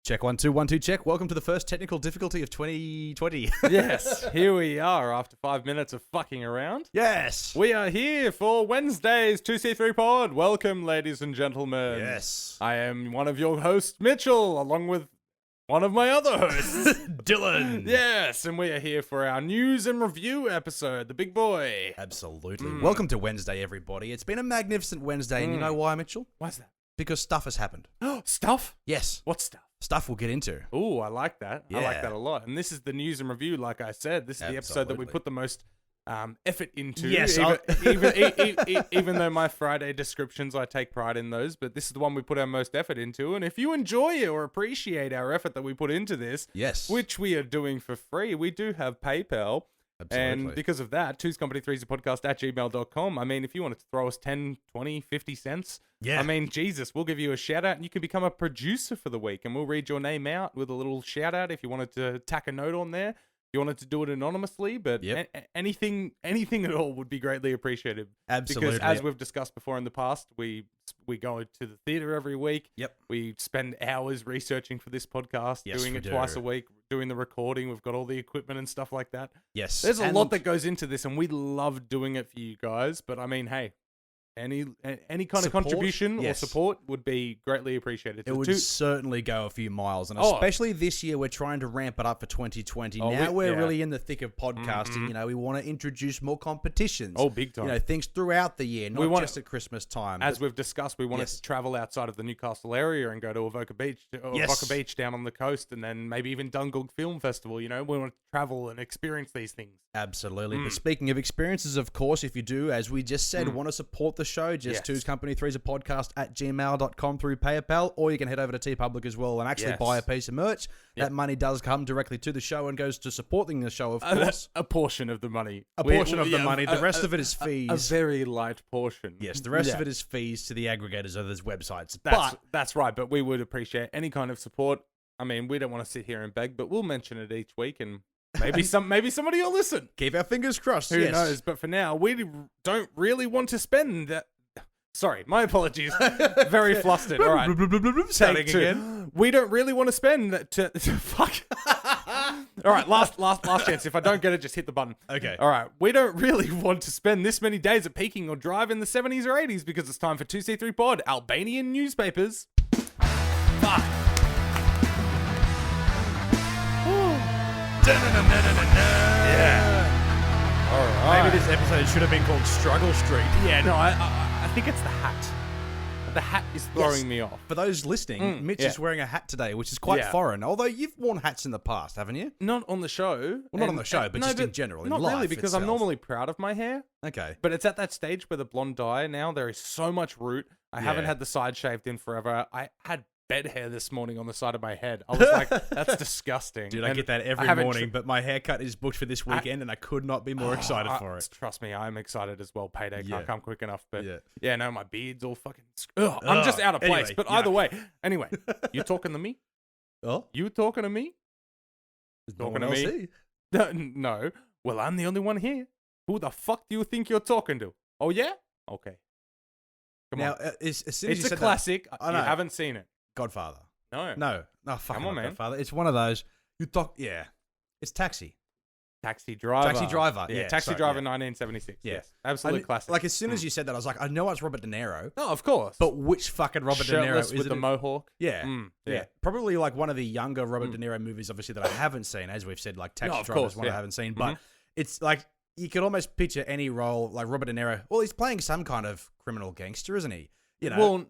Check 1 2 1 2 check. Welcome to the first technical difficulty of 2020. Yes, here we are after 5 minutes of fucking around. Yes. We are here for Wednesday's 2C3 Pod. Welcome, ladies and gentlemen. Yes. I am one of your hosts, Mitchell, along with one of my other hosts, Dylan. Yes, and we are here for our news and review episode, the big boy. Absolutely. Welcome to Wednesday, everybody. It's been a magnificent Wednesday, and you know why, Mitchell? Why's that? Because stuff has happened. Stuff? Yes. What stuff? Stuff we'll get into. Ooh, I like that. I Yeah. like that a lot. And this is the news and review, like I said. This is the episode that we Absolutely. put the most effort into. Yes, Even though my Friday descriptions, I take pride in those, but this is the one we put our most effort into. And if you enjoy or appreciate our effort that we put into this, Yes. which we are doing for free, we do have PayPal. Absolutely. And because of that, twoscompany3podcast@gmail.com. I mean, if you wanted to throw us 10, 20, 50 cents, Yeah. I mean, Jesus, we'll give you a shout out and you can become a producer for the week and we'll read your name out with a little shout out if you wanted to tack a note on there. If you wanted to do it anonymously, but Yep. anything at all would be greatly appreciated. Absolutely. Because as we've discussed before in the past, we go to the theater every week. Yep. We spend hours researching for this podcast, Yes, doing we it twice do. a week, doing the recording. We've got all the equipment and stuff like that. Yes. There's a And lot that goes into this, and we love doing it for you guys. But I mean, hey, any kind of Support? contribution Yes. or support would be greatly appreciated. It So would two- certainly go a few miles, and Oh. especially this year, we're trying to ramp it up for 2020. Oh, Now we're yeah. really in the thick of podcasting. You know, we want to introduce more competitions. Oh, big time. You know, things throughout the year, not want- just at Christmas time. As we've discussed, we wanted Yes. to travel outside of the Newcastle area and go to Avoca Beach down on the coast, and then maybe even Dungog Film Festival. You know, we want to travel and experience these things. Absolutely. But speaking of experiences, of course, if you do, as we just said, want to support the show, just Yes. Two's Company 3's a podcast at gmail.com through PayPal, or you can head over to TeePublic as well and actually Yes. buy a piece of merch. Yep. That money does come directly to the show and goes to supporting the show, of course. A portion of the money. A portion of the money. The rest of it is fees. A very light portion. Yes, the rest Yeah. of it is fees to the aggregators of those websites. That's right, but we would appreciate any kind of support. I mean, we don't want to sit here and beg, but we'll mention it each week, and maybe somebody will listen. Keep our fingers crossed. Who yes. knows? But for now, we don't really want to spend that. Sorry, my apologies. Very flustered. All right, Starting Take two. again. We don't really want to spend that. Fuck. All right, last chance. If I don't get it, just hit the button. Okay. All right. We don't really want to spend this many days at Peking or Drive in the 70s or 80s because it's time for 2C3 Pod, Albanian newspapers. Fuck. Yeah. All right. Maybe this episode should have been called Struggle Street. Yeah, no, I think it's the hat. The hat is throwing me off. For those listening, Mitch yeah. is wearing a hat today, which is quite Yeah. foreign. Although you've worn hats in the past, haven't you? Not on the show. Well, not on the show, but just in general, in Not really, life because I'm itself. normally proud of my hair. Okay. But it's at that stage where the blonde dye now, there is so much root. I haven't Yeah. had the side shaved in forever. I had bed hair this morning on the side of my head. I was like, that's disgusting. Dude, I And get that I every haven't morning, but my haircut is booked for this weekend, and I could not be more excited for it. Trust me, I'm excited as well. Payday Yeah. can't come quick enough. But Yeah. yeah, no, my beard's all fucking... I'm just out of place. Anyway, but yuck. either way. Anyway, you talking to me? Oh, You talking to me? no Talking one to else me? here. No. Well, I'm the only one here. Who the fuck do you think you're talking to? Oh, yeah? Okay. Come Now, on. as soon as It's you a said classic. I You know. haven't seen it. that, Godfather. No. No, fucking Come on, man. Godfather. It's one of those. You talk, yeah. It's Taxi. Taxi Driver. Taxi Driver, Yeah, yeah, Taxi sorry, Driver, yeah. 1976. Yeah. Yes. Absolute classic. Like as soon as you said that, I was like, I know it's Robert De Niro, Oh, of course. but which fucking Robert De Niro Shirtless is with it? the mohawk. Yeah. Yeah. Yeah, probably like one of the younger Robert De Niro movies, obviously, that I haven't seen. As we've said, like Taxi No, of Driver is course, one I yeah. haven't seen, but it's like you could almost picture any role like Robert De Niro. Well, he's playing some kind of criminal gangster, isn't he? You know?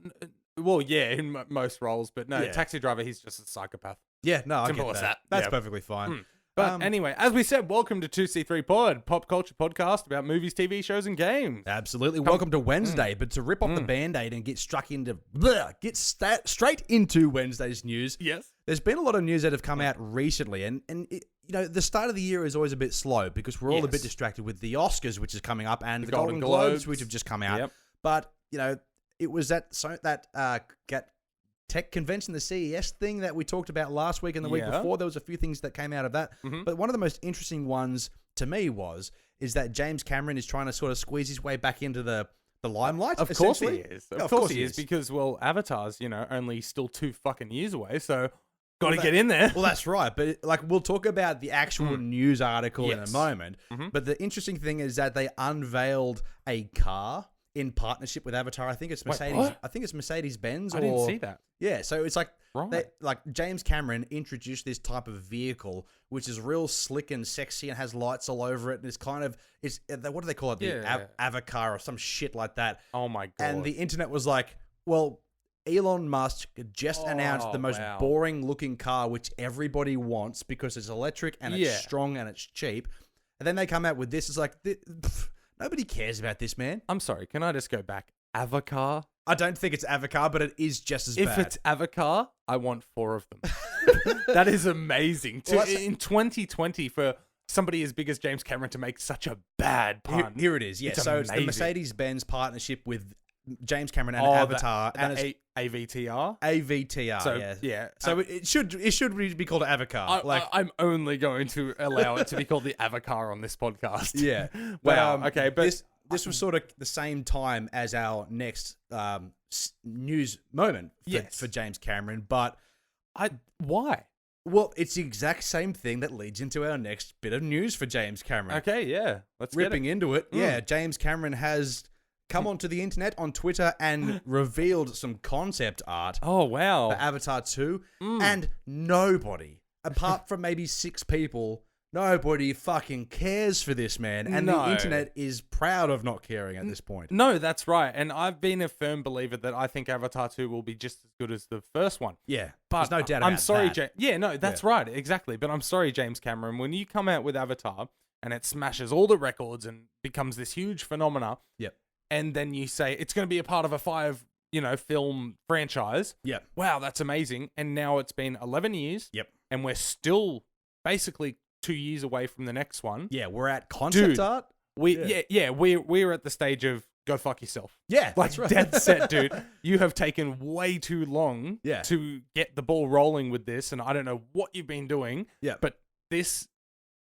Well, yeah, in most roles, but no, Yeah. Taxi Driver, he's just a psychopath. Yeah, no, I Simple get as that. that. That's Yeah. perfectly fine. But anyway, as we said, welcome to 2C3 Pod, pop culture podcast about movies, TV shows, and games. Absolutely. Welcome to Wednesday, but to rip off the Band-Aid and get straight into Wednesday's news. Yes. There's been a lot of news that have come out recently, and it, you know, the start of the year is always a bit slow because we're all a bit Yes. distracted with the Oscars, which is coming up, and the Golden Golden Globes, Globes. which have just come out. Yep. But you know, it was that tech convention, the CES thing that we talked about last week and the week Yeah. before. There was a few things that came out of that, but one of the most interesting ones to me is that James Cameron is trying to sort of squeeze his way back into the limelight. Of course he essentially. is. Yeah, Of course he is, because, well, Avatar's, only still 2 fucking years away, so Got to get in there. Well, that's right. But like, we'll talk about the actual news article in a moment. But the interesting thing is that they unveiled a car in partnership with Avatar. I think it's Mercedes. what? I think it's Mercedes-Benz. I didn't see that. Yeah, so it's like Right. like James Cameron introduced this type of vehicle, which is real slick and sexy and has lights all over it, and it's kind of what do they call it? The Avatar or some shit like that. Oh my god! And the internet was like, well, Elon Musk just announced the most boring looking car, which everybody wants because it's electric and it's strong and it's cheap. And then they come out with this. It's like, nobody cares about this, man. I'm sorry. Can I just go back? Avatar? I don't think it's Avatar, but it is just as bad. If it's Avatar, I want 4 of them. That is amazing. In 2020, for somebody as big as James Cameron to make such a bad pun. Here it is. Yeah. It's so it's the Mercedes-Benz partnership with James Cameron and Avatar. The AVTR? AVTR, So, yeah. So it should be called Avatar. I'm only going to allow it to be called the Avatar on this podcast. Yeah. Wow. Okay, but this was sort of the same time as our next news moment for James Cameron, but why? Well, it's the exact same thing that leads into our next bit of news for James Cameron. Okay, yeah. Let's ripping get it. into it. Yeah, James Cameron has come onto the internet on Twitter and revealed some concept art Oh, wow. for Avatar 2, and nobody, apart from maybe 6 people, nobody fucking cares for this, man. And the internet is proud of not caring at this point. No, that's right. And I've been a firm believer that I think Avatar 2 will be just as good as the first one. Yeah, but there's no doubt about I'm sorry, that. Yeah, no, that's right. Exactly. But I'm sorry, James Cameron, when you come out with Avatar and it smashes all the records and becomes this huge phenomena. Yep. And then you say it's going to be a part of a 5, film franchise. Yep. Wow, that's amazing. And now it's been 11 years. Yep. And we're still basically 2 years away from the next one. Yeah, we're at concept art. We're at the stage of go fuck yourself. Yeah, like that's right. Dead set, dude. You have taken way too long to get the ball rolling with this, and I don't know what you've been doing. Yeah, but this,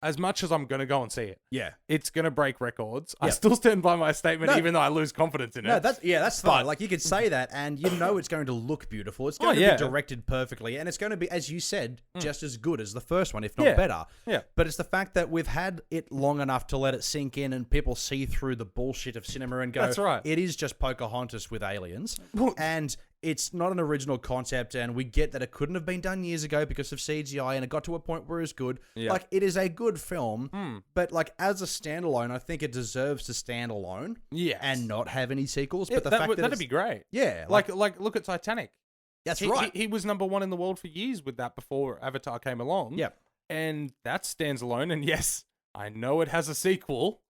as much as I'm gonna go and see it, it's gonna break records. I still stand by my statement, even though I lose confidence in it. No, that's fine. Like, you could say that, and it's going to look beautiful. It's going to be directed perfectly, and it's going to be, as you said, just as good as the first one, if not better. Yeah. But it's the fact that we've had it long enough to let it sink in, and people see through the bullshit of cinema and go, that's right. It is just Pocahontas with aliens, and it's not an original concept, and we get that it couldn't have been done years ago because of CGI, and it got to a point where it's good. Yeah. Like, it is a good film, but like, as a standalone, I think it deserves to stand alone and not have any sequels. But the fact that that'd be great. Yeah. Like look at Titanic. That's right. He was number 1 in the world for years with that before Avatar came along. Yeah. And that stands alone. And yes, I know it has a sequel.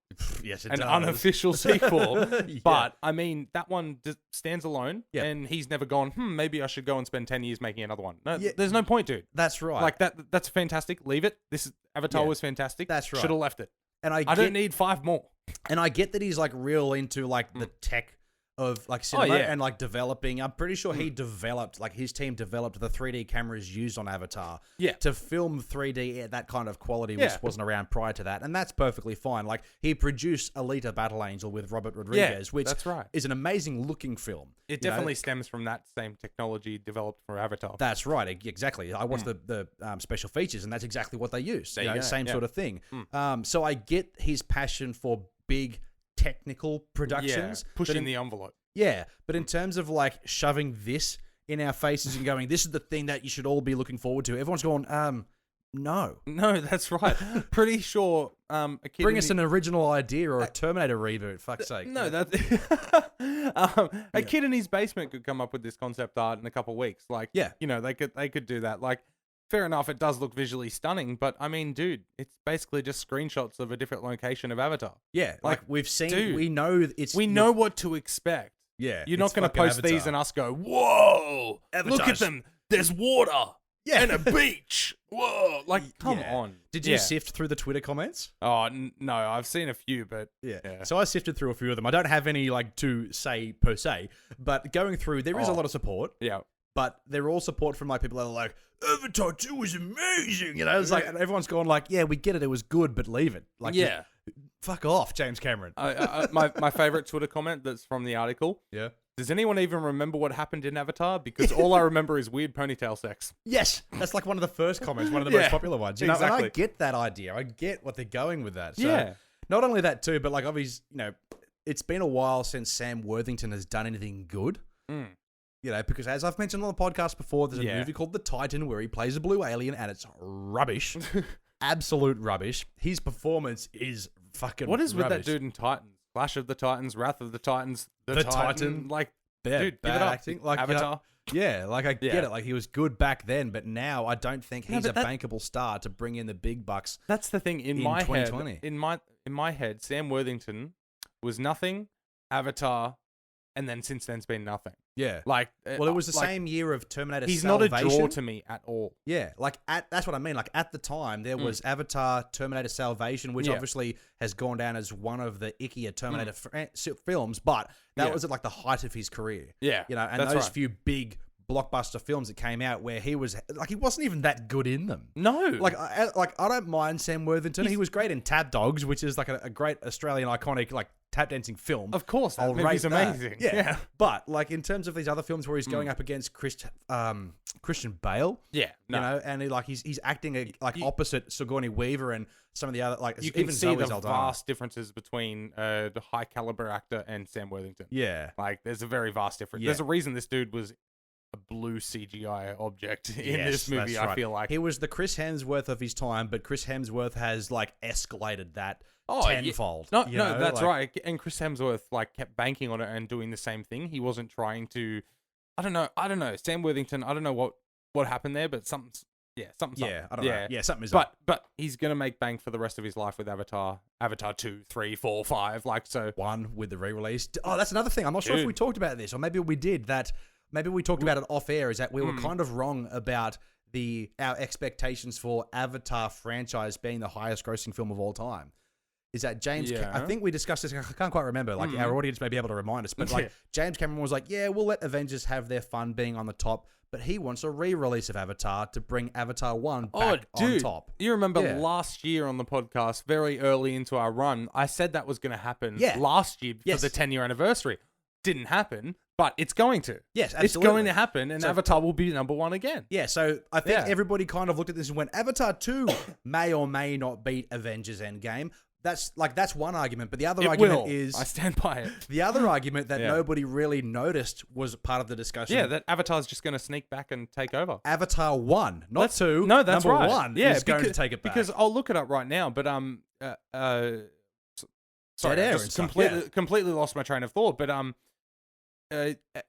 Yes, it an does. unofficial sequel. But I mean, that one stands alone, and he's never gone, maybe I should go and spend 10 years making another one. No, there's no point, dude. That's right. Like, that's fantastic. Leave it. Avatar was fantastic. That's right. Should have left it. And I don't need 5 more. And I get that he's like real into like the tech of like cinema and like developing. I'm pretty sure he developed, like his team developed the 3D cameras used on Avatar to film 3D at that kind of quality, which wasn't around prior to that. And that's perfectly fine. Like, he produced Alita Battle Angel with Robert Rodriguez, which is an amazing looking film. It definitely stems from that same technology developed for Avatar. That's right. Exactly. I watched the special features, and that's exactly what they used. Same sort of thing. So I get his passion for big technical productions, pushing the envelope. But in terms of like shoving this in our faces and going, this is the thing that you should all be looking forward to, everyone's going, no, that's right. Pretty sure a kid bring us an original idea or a Terminator reboot, fuck's sake. No, that's a kid in his basement could come up with this concept art in a couple of weeks. Like, they could do that. Like, fair enough, it does look visually stunning, but I mean, dude, it's basically just screenshots of a different location of Avatar. Yeah, like we've seen, we know we know what to expect. Yeah, you're not going to post Avatar. These and us go, whoa, Avatar's... look at them. There's water and a beach. Whoa, like, come on. Did you sift through the Twitter comments? Oh, no, I've seen a few, but So I sifted through a few of them. I don't have any like to say per se, but going through, there is a lot of support. Yeah. But they're all support from like people that are like, Avatar 2 was amazing. It's like, and everyone's going like, yeah, we get it. It was good, but leave it. Like, fuck off, James Cameron. My favorite Twitter comment that's from the article. Yeah. Does anyone even remember what happened in Avatar? Because all I remember is weird ponytail sex. Yes, that's like one of the first comments, one of the most popular ones. You know, exactly. And I get that idea. I get what they're going with that. So not only that too, but like obviously, it's been a while since Sam Worthington has done anything good. Because as I've mentioned on the podcast before, there's a movie called The Titan where he plays a blue alien and it's rubbish. Absolute rubbish. His performance is fucking What is rubbish. with that dude in Titans? Clash of the Titans, Wrath of the Titans, the Titan. Like, dude, bad give it up. acting. Like, Avatar. I get it. Like, he was good back then, but now I don't think he's a bankable star to bring in the big bucks. That's the thing. In my 2020. Head, in my head, Sam Worthington was nothing, Avatar, and then since then it's been nothing. Yeah. Like, well, it was the same year of Terminator He's Salvation. not a draw to me at all. Yeah. Like, that's what I mean. Like, at the time, there was Avatar, Terminator Salvation, which obviously has gone down as one of the ickier Terminator films, but that was at like the height of his career. Yeah. And those few big blockbuster films that came out where he was like, he wasn't even that good in them. No. Like, I don't mind Sam Worthington. He was great in Tap Dogs, which is like a great Australian iconic like tap dancing film. Of course, that movie's amazing. Yeah. But like in terms of these other films where he's going up against Christian Bale, and he's acting opposite Sigourney Weaver and some of the other you can see the vast differences between the high caliber actor and Sam Worthington. Yeah, like there's a very vast difference. Yeah. There's a reason this dude was a blue CGI object in this movie. I feel like he was the Chris Hemsworth of his time, but Chris Hemsworth has like escalated that tenfold. No, that's right. And Chris Hemsworth like kept banking on it and doing the same thing. He wasn't trying to. I don't know. Sam Worthington. I don't know what happened there, but something. Yeah, I don't know. Yeah, something is up. But he's gonna make bank for the rest of his life with Avatar 2, 3, 4, 5. Like so. 1 with the re-release. Oh, that's another thing. I'm not sure if we talked about this, or maybe we did. Maybe we talked about it off air. Is that we were kind of wrong about our expectations for Avatar franchise being the highest grossing film of all time. Is that James? I think we discussed this. I can't quite remember. Like our audience may be able to remind us, but like James Cameron was like, "Yeah, we'll let Avengers have their fun being on the top," but he wants a re-release of Avatar to bring Avatar 1 back on top. You remember last year on the podcast, very early into our run, I said that was going to happen last year for the 10-year anniversary. Didn't happen, but it's going to. Yes, absolutely. It's going to happen, and Avatar will be number 1 again. Yeah, so I think everybody kind of looked at this and went, Avatar 2 may or may not beat Avengers Endgame. That's one argument, but the other argument is... I stand by it. The other argument that nobody really noticed was part of the discussion. Yeah, that Avatar's just going to sneak back and take over. Avatar 1, not 2. No, that's number right. 1 is going to take it back. Because I'll look it up right now, but sorry, I just completely lost my train of thought, but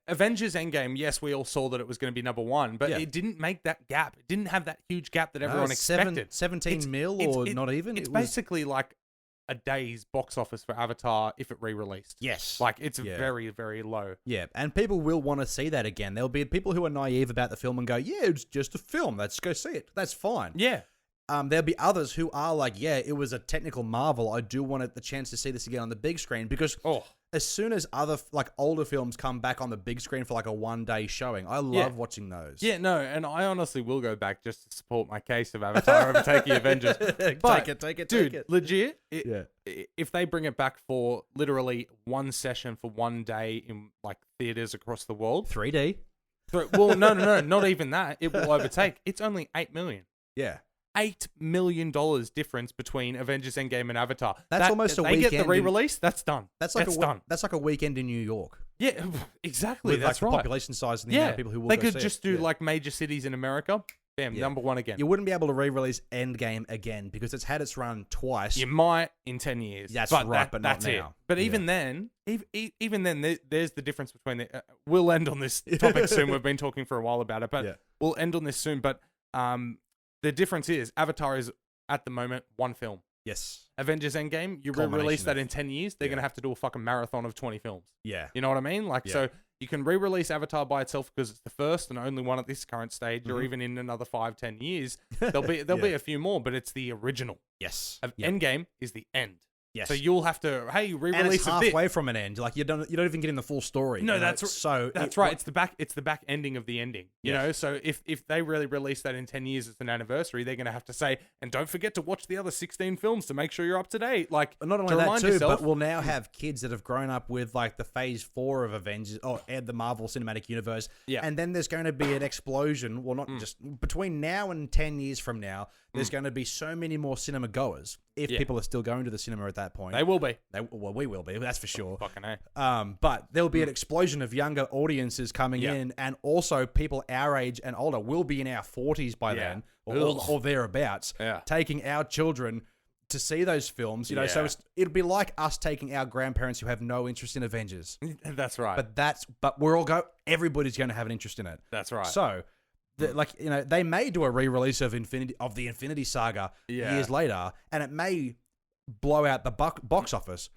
Avengers Endgame, yes, we all saw that it was going to be number 1, but it didn't make that gap. It didn't have that huge gap that everyone expected. 17 mil or not even? It's basically like a day's box office for Avatar if it re-released. Yes. Like, it's very, very low. Yeah, and people will want to see that again. There'll be people who are naive about the film and go, yeah, it's just a film. Let's go see it. That's fine. Yeah. There'll be others who are like, yeah, it was a technical marvel. I do want the chance to see this again on the big screen because as soon as other like older films come back on the big screen for like a one-day showing, I love watching those. Yeah, no, and I honestly will go back just to support my case of Avatar overtaking Avengers. But, take it. Dude, legit, if they bring it back for literally one session for one day in like theaters across the world. 3D? Well, no, not even that. It will overtake. It's only $8 million. Yeah. $8 million difference between Avengers Endgame and Avatar. That's almost a weekend. They get the re-release. That's done. That's done. That's like a weekend in New York. Yeah, exactly. With that's like right. The population size and the amount of people who will They go could see just do like major cities in America. Bam, number 1 again. You wouldn't be able to re-release Endgame again because it's had its run twice. You might in 10 years. That's right, but not now. But even then, there's the difference between the... we'll end on this topic soon. We've been talking for a while about it, but we'll end on this soon. But the difference is Avatar is, at the moment, 1 film. Yes. Avengers Endgame, you re-release that in 10 years, they're going to have to do a fucking marathon of 20 films. Yeah. You know what I mean? Like, so you can re-release Avatar by itself because it's the first and only one at this current stage, or even in another 5-10 years, there'll be a few more, but it's the original. Yes. Endgame is the end. So you'll have to, hey, re-release and it's halfway a bit. from an end. Like you don't even get in the full story. No, that's right. It's the back ending of the ending. You know, so if they really release that in 10 years as an anniversary, they're going to have to say, and don't forget to watch the other 16 films to make sure you're up to date. Like, not only that too, but we'll now have kids that have grown up with like the Phase 4 of Avengers or the Marvel Cinematic Universe. Yeah. And then there's going to be an explosion. Well, not just between now and 10 years from now, there's going to be so many more cinema goers. If people are still going to the cinema at that point. They will be. Well, we will be, that's for sure. Fucking A. But there'll be an explosion of younger audiences coming in, and also people our age and older will be in our 40s by then, or thereabouts, taking our children to see those films. You know, so it'll be like us taking our grandparents who have no interest in Avengers. That's right. But everybody's going to have an interest in it. That's right. So, they may do a re-release of the Infinity Saga years later, and it may blow out the box office.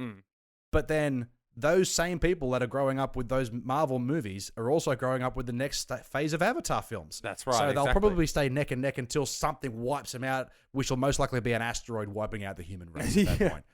But then those same people that are growing up with those Marvel movies are also growing up with the next phase of Avatar films. That's right. So they'll probably stay neck and neck until something wipes them out, which will most likely be an asteroid wiping out the human race at that point.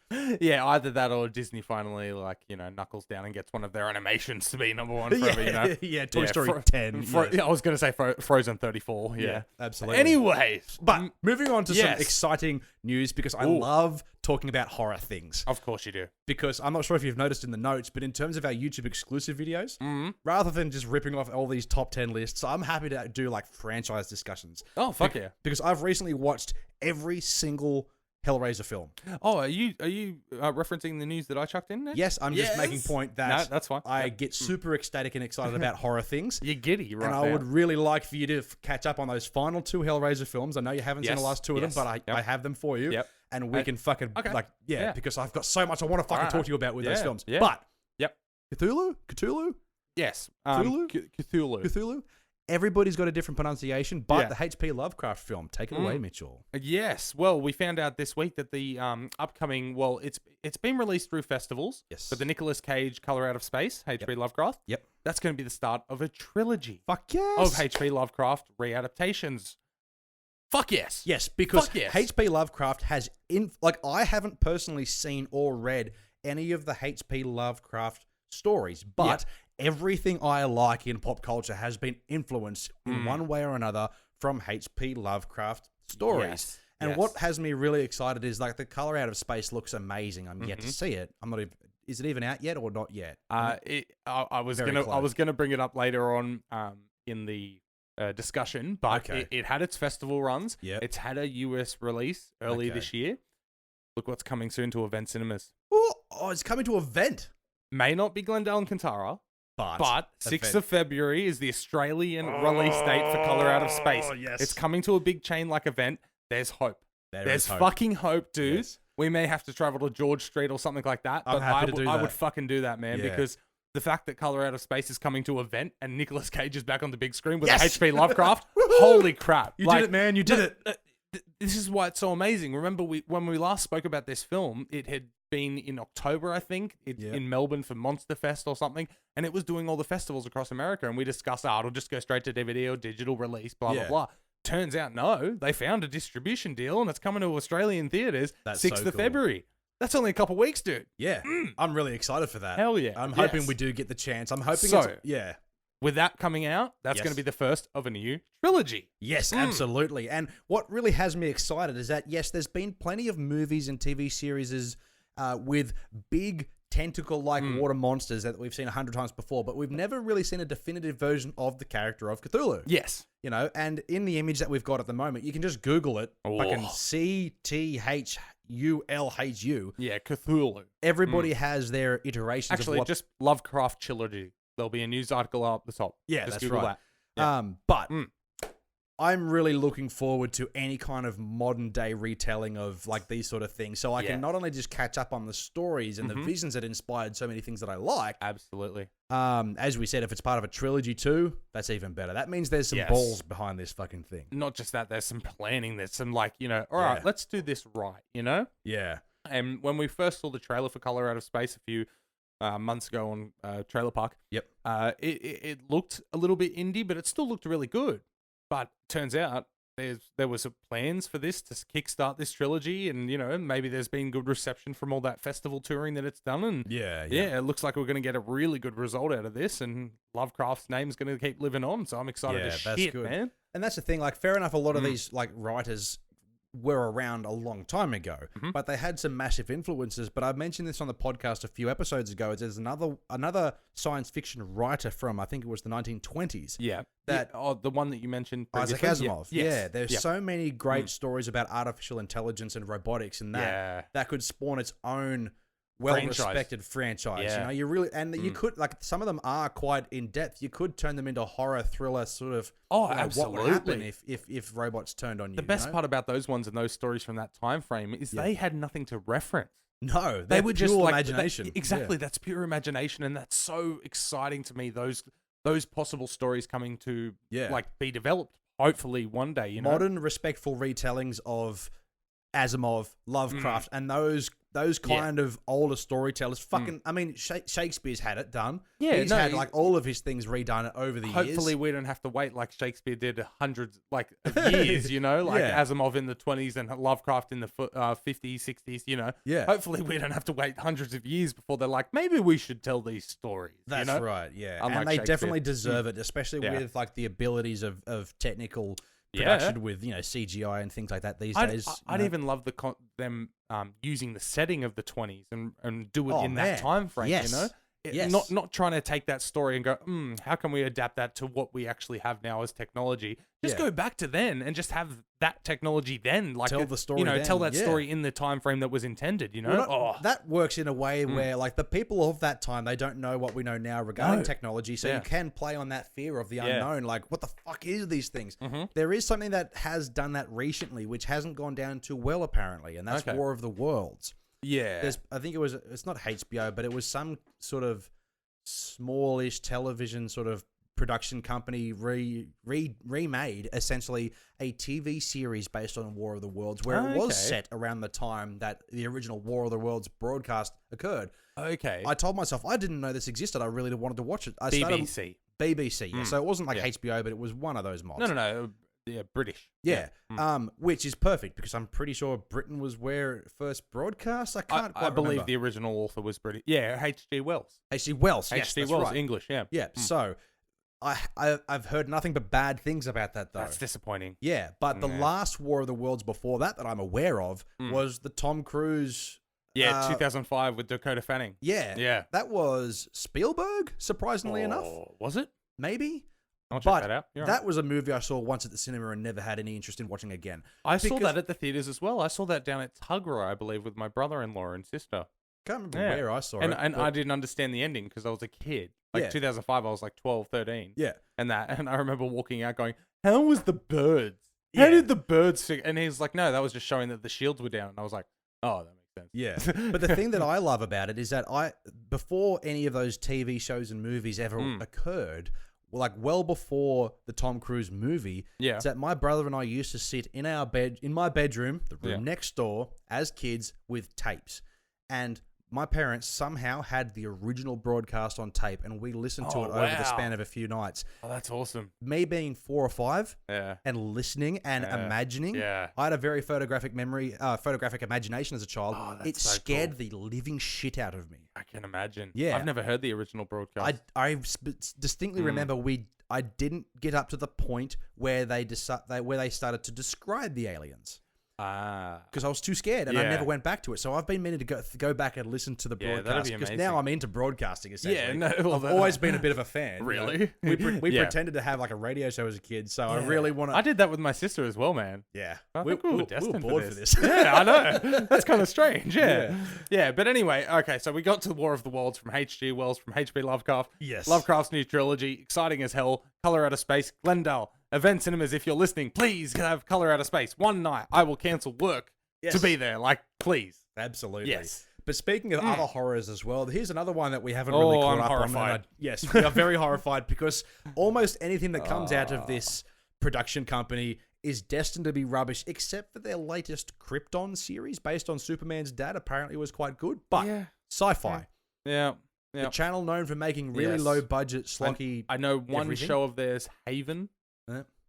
Yeah, either that or Disney finally, knuckles down and gets one of their animations to be number one forever, you know? Toy Story 10. I was going to say Frozen 34, yeah. Absolutely. Anyways. But moving on to some exciting news, because I love talking about horror things. Of course you do. Because I'm not sure if you've noticed in the notes, but in terms of our YouTube exclusive videos, rather than just ripping off all these top 10 lists, I'm happy to do like franchise discussions. Oh, fuck yeah. Because I've recently watched every single Hellraiser film. Oh, are you referencing the news that I chucked in there? Yes, I'm just making point that no, that's fine. I get super ecstatic and excited about horror things. You're giddy, right? And I would really like for you to catch up on those final 2 Hellraiser films. I know you haven't seen the last 2 of them, but I have them for you. Yep. And we can fucking because I've got so much I want to fucking talk to you about with those films. Yeah. But Cthulhu? Yes. Cthulhu? Everybody's got a different pronunciation, but the H.P. Lovecraft film. Take it away, Mitchell. Yes. Well, we found out this week that the upcoming, it's been released through festivals. Yes. But the Nicolas Cage Color Out of Space, H.P. Lovecraft. Yep. That's going to be the start of a trilogy. Fuck yes. Of H.P. Lovecraft readaptations. Fuck yes. Yes, because H.P. Lovecraft has, I haven't personally seen or read any of the H.P. Lovecraft stories, but everything I like in pop culture has been influenced in one way or another from H.P. Lovecraft stories. Yes. And what has me really excited is like the Color Out of Space looks amazing. I'm yet to see it. I'm not even. Is it even out yet or not yet? I was gonna bring it up later on in the discussion, but it had its festival runs. Yep. It's had a US release early this year. Look what's coming soon to Event Cinemas. Oh, it's coming to Event. May not be Glendale and Kantara, but 6th of February is the Australian release date for Color Out of Space. Yes. It's coming to a big chain like Event. There's hope. There's hope. Fucking hope, dude. Yes. We may have to travel to George Street or something like that, but I would fucking do that, man, because the fact that Color Out of Space is coming to Event and Nicolas Cage is back on the big screen with H.P. Lovecraft, holy crap. You did it, man. You did it. This is why it's so amazing. Remember, when we last spoke about this film, it had been in October, I think, in Melbourne for Monster Fest or something, and it was doing all the festivals across America, and we discussed, it'll just go straight to DVD or digital release, blah, blah, blah. Turns out, no, they found a distribution deal, and it's coming to Australian theaters 6th of February. That's only a couple weeks, dude. Yeah. I'm really excited for that. Hell yeah. I'm hoping we do get the chance. I'm hoping with that coming out, that's going to be the first of a new trilogy. Yes, absolutely. And what really has me excited is that, yes, there's been plenty of movies and TV series with big tentacle-like water monsters that we've seen 100 times before, but we've never really seen a definitive version of the character of Cthulhu. Yes. You know, and in the image that we've got at the moment, you can just Google it. Fucking CTHULHU. Yeah, Cthulhu. Everybody has their iterations Actually, of just Lovecraft trilogy. There'll be a news article up the top. Yeah, just that's Google right. That. Yeah. But I'm really looking forward to any kind of modern day retelling of like these sort of things. So I can not only just catch up on the stories and the visions that inspired so many things that I like. Absolutely. As we said, if it's part of a trilogy too, that's even better. That means there's some balls behind this fucking thing. Not just that, there's some planning. There's some all right, let's do this right, Yeah. And when we first saw the trailer for Color Out of Space a few months ago on Trailer Park, it looked a little bit indie, but it still looked really good. But turns out there was plans for this to kickstart this trilogy, and maybe there's been good reception from all that festival touring that it's done, and yeah, it looks like we're going to get a really good result out of this, and Lovecraft's name's going to keep living on, so I'm excited as shit, man. And that's the thing, like, fair enough, a lot of these like writers were around a long time ago, but they had some massive influences. But I mentioned this on the podcast a few episodes ago. There's another science fiction writer from, I think it was the 1920s. Yeah. The one that you mentioned previously. Isaac Asimov. Yeah. Yeah. There's so many great stories about artificial intelligence and robotics and that could spawn its own well-respected franchise. Yeah. You really, and you could, like, some of them are quite in depth. You could turn them into horror thriller sort of. Oh, absolutely. What would happen if robots turned on you? The best part about those ones and those stories from that time frame is they had nothing to reference. No, they were just pure imagination. Exactly, that's pure imagination, and that's so exciting to me. Those possible stories coming to like be developed, hopefully one day. Modern, respectful retellings of Asimov, Lovecraft, and those kind of older storytellers. Fucking, I mean, Shakespeare's had it done. Yeah, he's had like all of his things redone over the years. Hopefully, we don't have to wait like Shakespeare did hundreds of years. Like Asimov in the 20s and Lovecraft in the 50s, 60s. Yeah. Hopefully, we don't have to wait hundreds of years before they're like, maybe we should tell these stories. That's right. Yeah, unlike and they definitely deserve it, especially with like the abilities of technical production with CGI and things like that these days. I'd even love them using the setting of the 20s and do it in that time frame. Yes. Not trying to take that story and go, how can we adapt that to what we actually have now as technology? Just go back to then and just have that technology then, like tell the story. Tell that story in the time frame that was intended. That works in a way where, like, the people of that time, they don't know what we know now regarding technology, so you can play on that fear of the unknown. Like, what the fuck is these things? There is something that has done that recently, which hasn't gone down too well apparently, and that's War of the Worlds. Yeah. I think it's not HBO, but it was some sort of smallish television sort of production company remade essentially a TV series based on War of the Worlds, where it was set around the time that the original War of the Worlds broadcast occurred. Okay. I told myself I didn't know this existed. I really wanted to watch it. BBC. BBC, yeah. So it wasn't like HBO, but it was one of those mods. No. Yeah, British. Yeah. Which is perfect because I'm pretty sure Britain was where it first broadcast. I believe remember. the original author was British. Yeah, H.G. Wells. H.G. Wells. Yes, H.G. Wells, right. English. Yeah. Yeah. So I've heard nothing but bad things about that though. That's disappointing. Yeah, but the last War of the Worlds before that I'm aware of was the Tom Cruise. Yeah, 2005 with Dakota Fanning. Yeah. That was Spielberg, surprisingly enough. Was it? Maybe. I'll check that out. That was a movie I saw once at the cinema and never had any interest in watching again. I saw that at the theaters as well. I saw that down at Tuggerah, I believe, with my brother-in-law and sister. Can't remember where I saw it. And I didn't understand the ending because I was a kid. 2005, I was like 12, 13. Yeah. And I remember walking out going, how was the birds? How did the birds sing? And he's like, no, that was just showing that the shields were down. And I was like, oh, that makes sense. Yeah. But the thing that I love about it is that before any of those TV shows and movies ever occurred, well before the Tom Cruise movie, is that my brother and I used to sit in my bedroom, the room next door, as kids with tapes. And my parents somehow had the original broadcast on tape, and we listened to it over the span of a few nights. Oh, that's awesome. Me being 4 or 5 and listening and imagining. Yeah. I had a very photographic imagination as a child. Oh, it scared the living shit out of me. I can imagine. Yeah. I've never heard the original broadcast. I distinctly remember I didn't get up to the point where they started to describe the aliens. Because I was too scared and I never went back to it. So I've been meaning to go back and listen to the broadcast because now I'm into broadcasting essentially. I've always been a bit of a fan. Really? We pretended to have like a radio show as a kid, so I really want to. I did that with my sister as well, man. Yeah, I think we were destined bored for this. Yeah, I know. That's kind of strange. Yeah. But anyway, okay. So we got to War of the Worlds from H.G. Wells, from H.P. Lovecraft. Yes. Lovecraft's new trilogy, exciting as hell. Color Out of Space, Glendale. Event Cinemas, if you're listening, please have Color Out of Space. One night, I will cancel work to be there. Like, please. Absolutely. Yes. But speaking of other horrors as well, here's another one that we haven't really caught up horrified. on. Yes, we are very horrified because almost anything that comes out of this production company is destined to be rubbish, except for their latest Krypton series based on Superman's dad. Apparently was quite good, but sci-fi. Yeah. The channel known for making really low budget, schlocky. I know one show of theirs, Haven.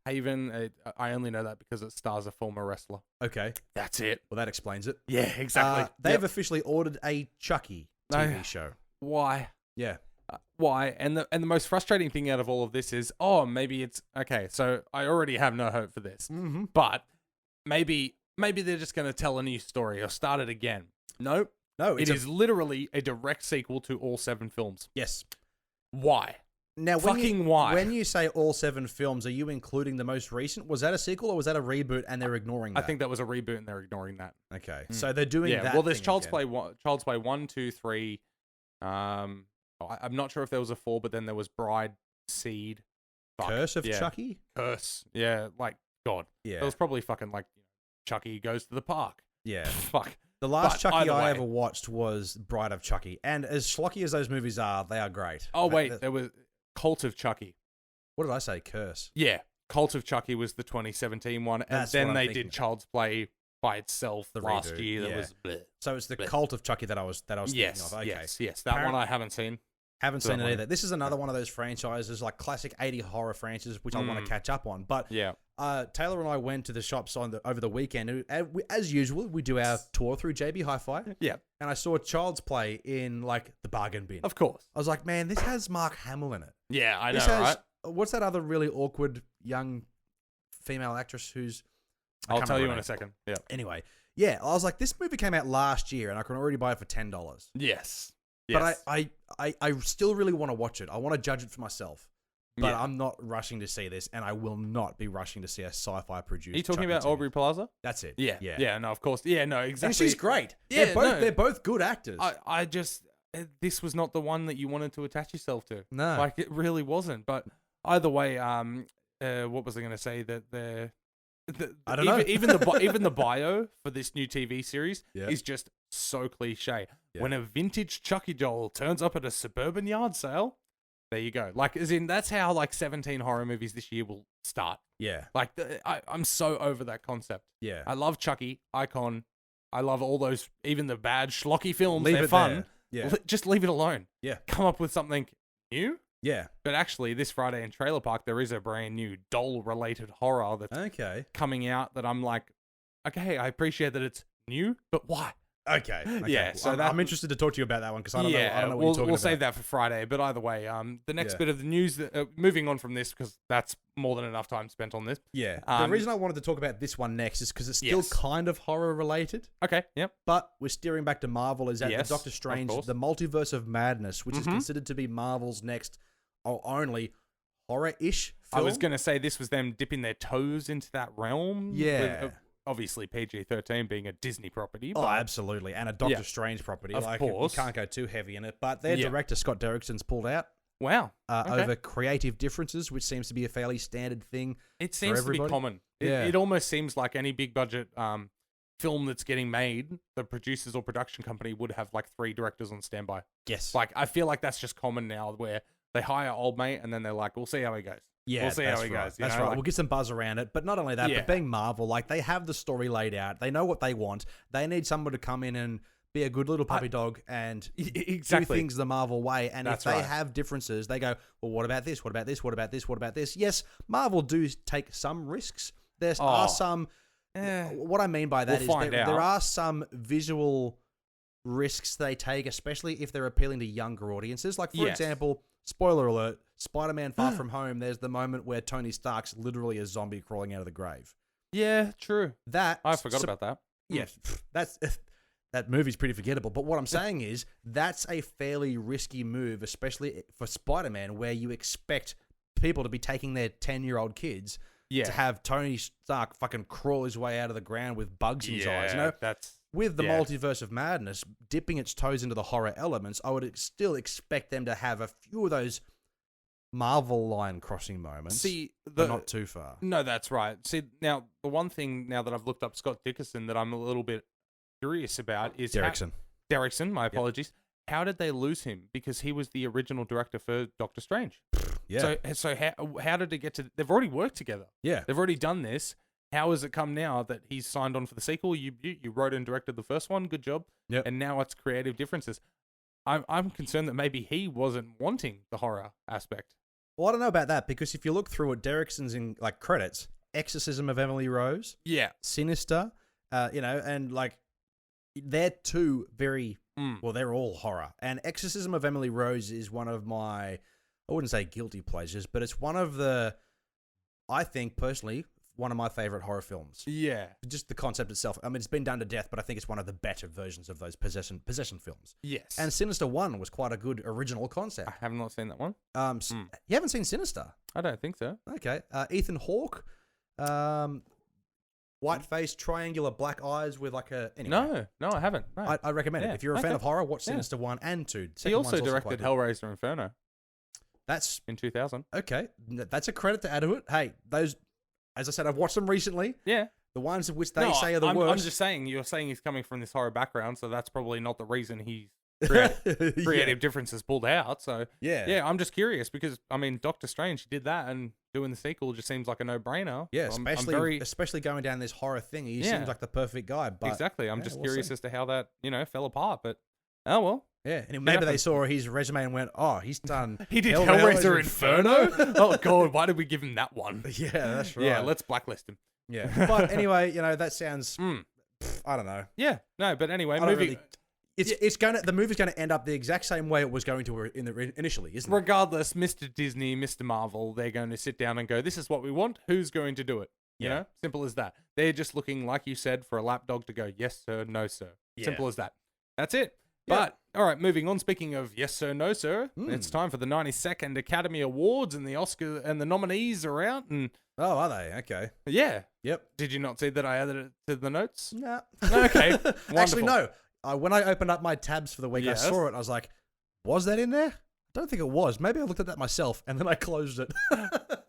Haven. I only know that because it stars a former wrestler. Okay. That's it. Well, that explains it. Yeah, exactly. They've officially ordered a Chucky TV show. Why? Yeah. Why? And the most frustrating thing out of all of this is, maybe it's okay. So I already have no hope for this, but maybe they're just going to tell a new story or start it again. Nope. No, it is literally a direct sequel to all 7 films. Yes. Why? Now, why? When you say all 7 films, are you including the most recent? Was that a sequel or was that a reboot and they're ignoring that? I think that was a reboot and they're ignoring that. Okay. So they're doing that. Well, there's Child's Play 1, 2, 3. I'm not sure if there was a 4, but then there was Bride, Seed. Curse of Chucky? Curse. Yeah, like, God. Yeah. It was probably fucking like Chucky Goes to the Park. Yeah. Fuck. The last Chucky I ever watched was Bride of Chucky. And as schlocky as those movies are, they are great. Oh, wait. There was Cult of Chucky. What did I say? Curse. Yeah. Cult of Chucky was the 2017 one. And then they did Child's Play by itself last year. That was bleh. So it's the Cult of Chucky that I was thinking of. Okay. Yes. That one I haven't seen. Haven't seen it either. This is another one of those franchises, like classic 80 horror franchises, which I want to catch up on. But Taylor and I went to the shops over the weekend. As usual, we do our tour through JB Hi-Fi. Yeah. And I saw Child's Play in like the bargain bin. Of course. I was like, man, this has Mark Hamill in it. Yeah, I know, right? What's that other really awkward young female actress who's... I'll tell you in a second. Yeah. Anyway, I was like, this movie came out last year and I can already buy it for $10. Yes. But I still really want to watch it. I want to judge it for myself. But I'm not rushing to see this, and I will not be rushing to see a sci-fi produced. Are you talking about Aubrey Plaza? That's it. Yeah. No, of course. Yeah, no, exactly. And she's great. Yeah, they're both good actors. I just this was not the one that you wanted to attach yourself to. No, like it really wasn't. But either way, what was I going to say? I don't know. Even the bio for this new TV series is just so cliche. Yeah. When a vintage Chucky doll turns up at a suburban yard sale, there you go. Like, as in, that's how like 17 horror movies this year will start. Yeah. Like, I'm so over that concept. Yeah. I love Chucky, Icon. I love all those, even the bad schlocky films. They're fun. Yeah. Just leave it alone. Yeah. Come up with something new. Yeah. But actually, this Friday in Trailer Park, there is a brand new doll-related horror that's coming out that I'm like, okay, I appreciate that it's new, but why? Okay. Yeah. So I'm interested to talk to you about that one because I don't know what you're talking about. We'll save that for Friday. But either way, the next bit of the news, moving on from this because that's more than enough time spent on this. Yeah. The reason I wanted to talk about this one next is because it's still kind of horror related. Okay. Yep. But we're steering back to Marvel. Is that the Doctor Strange, the Multiverse of Madness, which is considered to be Marvel's next or only horror-ish film. I was going to say this was them dipping their toes into that realm. Yeah. With, obviously, PG-13 being a Disney property. Oh, absolutely. And a Doctor Strange property. Of course. You can't go too heavy in it. But their director, Scott Derrickson's pulled out. Wow. Over creative differences, which seems to be a fairly standard thing. It seems to be common. It almost seems like any big budget film that's getting made, the producers or production company would have like 3 directors on standby. Yes. Like, I feel like that's just common now where they hire old mate and then they're like, we'll see how he goes. Yeah, we'll see how he goes. That's right. We'll get some buzz around it. But not only that, but being Marvel, like they have the story laid out. They know what they want. They need someone to come in and be a good little puppy dog and do things the Marvel way. And if they have differences, they go, well, what about this? What about this? What about this? What about this? Yes, Marvel do take some risks. There are some... what I mean by that is there are some visual risks they take, especially if they're appealing to younger audiences. Like, for example, spoiler alert, Spider-Man Far From Home, there's the moment where Tony Stark's literally a zombie crawling out of the grave. Yeah, true. I forgot about that. Yes, that movie's pretty forgettable. But what I'm saying is that's a fairly risky move, especially for Spider-Man, where you expect people to be taking their 10-year-old kids to have Tony Stark fucking crawl his way out of the ground with bugs in his eyes. You know, with the Multiverse of Madness dipping its toes into the horror elements, I would still expect them to have a few of those Marvel line crossing moments. But not too far. No, that's right. See, now the one thing now that I've looked up Scott Derrickson that I'm a little bit curious about is Derrickson. My apologies. How did they lose him? Because he was the original director for Doctor Strange. Yeah. So how did it get to? They've already worked together. Yeah. They've already done this. How has it come now that he's signed on for the sequel? You wrote and directed the first one. Good job. Yeah. And now it's creative differences. I'm concerned that maybe he wasn't wanting the horror aspect. Well, I don't know about that because if you look through it, Derrickson's in like credits, Exorcism of Emily Rose, Sinister, and like they're two very well, they're all horror. And Exorcism of Emily Rose is one of my, I wouldn't say guilty pleasures, but it's one of the, I think personally, one of my favorite horror films. Yeah. Just the concept itself. I mean, it's been done to death, but I think it's one of the better versions of those possession films. Yes. And Sinister 1 was quite a good original concept. I have not seen that one. You haven't seen Sinister? I don't think so. Okay. Ethan Hawke, white face, triangular black eyes with like a... Anyway. No, I haven't. No. I recommend it. If you're a fan of horror, watch Sinister 1 and 2. He also directed Hellraiser Inferno. That's... in 2000. Okay. That's a credit to add to it. Hey, those... As I said, I've watched them recently. Yeah. The ones of which they say are the worst. I'm just saying, you're saying he's coming from this horror background, so that's probably not the reason he's creative differences pulled out. So, yeah, I'm just curious because, I mean, Doctor Strange did that, and doing the sequel just seems like a no-brainer. Yeah, especially going down this horror thing. He seems like the perfect guy. But, exactly. I'm just curious as to how that, fell apart, but, oh, well. Yeah, and maybe they saw his resume and went, "Oh, he's done." He did Hellraiser Inferno. Oh God, why did we give him that one? Yeah, that's right. Yeah, let's blacklist him. Yeah, but anyway, that sounds. I don't know. Yeah, no, but anyway, the movie's gonna end up the exact same way it was going to initially, isn't it? Regardless, Mr. Disney, Mr. Marvel, they're going to sit down and go, "This is what we want. Who's going to do it?" You know, simple as that. They're just looking, like you said, for a lapdog to go, "Yes, sir, no, sir." Yeah. Simple as that. That's it. But, all right, moving on. Speaking of yes, sir, no, sir, it's time for the 92nd Academy Awards, and the Oscar and the nominees are out. And oh, are they? Okay. Yeah. Yep. Did you not see that I added it to the notes? No. Okay. Actually, no. When I opened up my tabs for the week, I saw it. I was like, was that in there? I don't think it was. Maybe I looked at that myself, and then I closed it.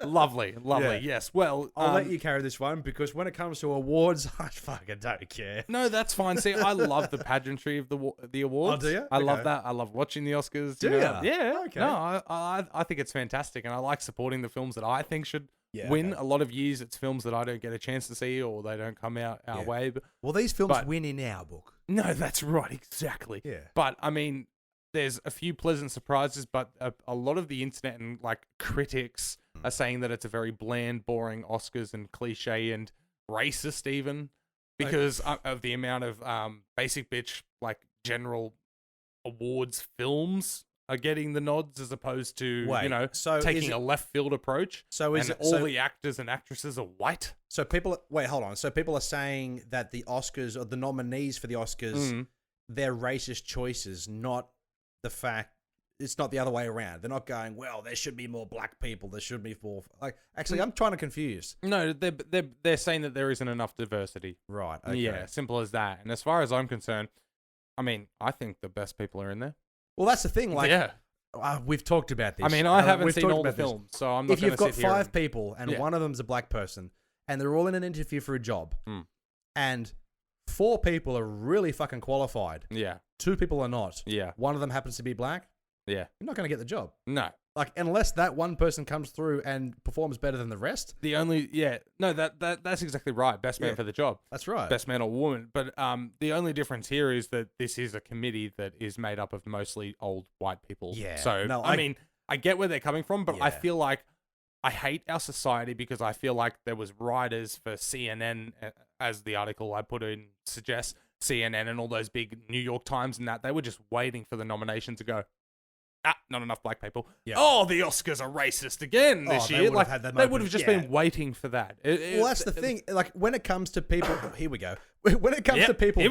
Lovely. Yeah. Yes. Well, I'll let you carry this one because when it comes to awards, I fucking don't care. No, that's fine. See, I love the pageantry of the awards. Oh, do you? I love that. I love watching the Oscars. Do you? Yeah. Okay. No, I think it's fantastic, and I like supporting the films that I think should win. Okay. A lot of years, it's films that I don't get a chance to see or they don't come out our way. Well, these films win in our book. No, that's right. Exactly. Yeah. But, I mean... There's a few pleasant surprises, but a lot of the internet and like critics are saying that it's a very bland, boring Oscars and cliche and racist even because of the amount of basic bitch like general awards films are getting the nods as opposed to taking a left field approach. So is all the actors and actresses are white? So hold on. So people are saying that the Oscars or the nominees for the Oscars, they're racist choices, not the fact it's not the other way around. They're not going, well, there should be more black people. There should be more. Like, actually, I'm trying to confuse. No, they're saying that there isn't enough diversity. Right. Okay. Yeah, simple as that. And as far as I'm concerned, I mean, I think the best people are in there. Well, that's the thing. Like, we've talked about this. I mean, I haven't seen all the films, so I'm not if going you've to got five people and one of them's a black person, and they're all in an interview for a job, and 4 people are really fucking qualified. Yeah. 2 people are not. Yeah. One of them happens to be black. Yeah. You're not going to get the job. No. Like, unless that one person comes through and performs better than the rest. That's exactly right. Best man for the job. That's right. Best man or woman. But the only difference here is that this is a committee that is made up of mostly old white people. Yeah. So, I mean, I get where they're coming from, but I feel like I hate our society because I feel like there was writers for CNN, as the article I put in suggests, CNN and all those big New York Times and that, they were just waiting for the nomination to go, not enough black people. Yeah. Oh, the Oscars are racist again this year. They would have just been waiting for that. Well, that's the thing. Like, when it comes to people, here we go. When it comes to people,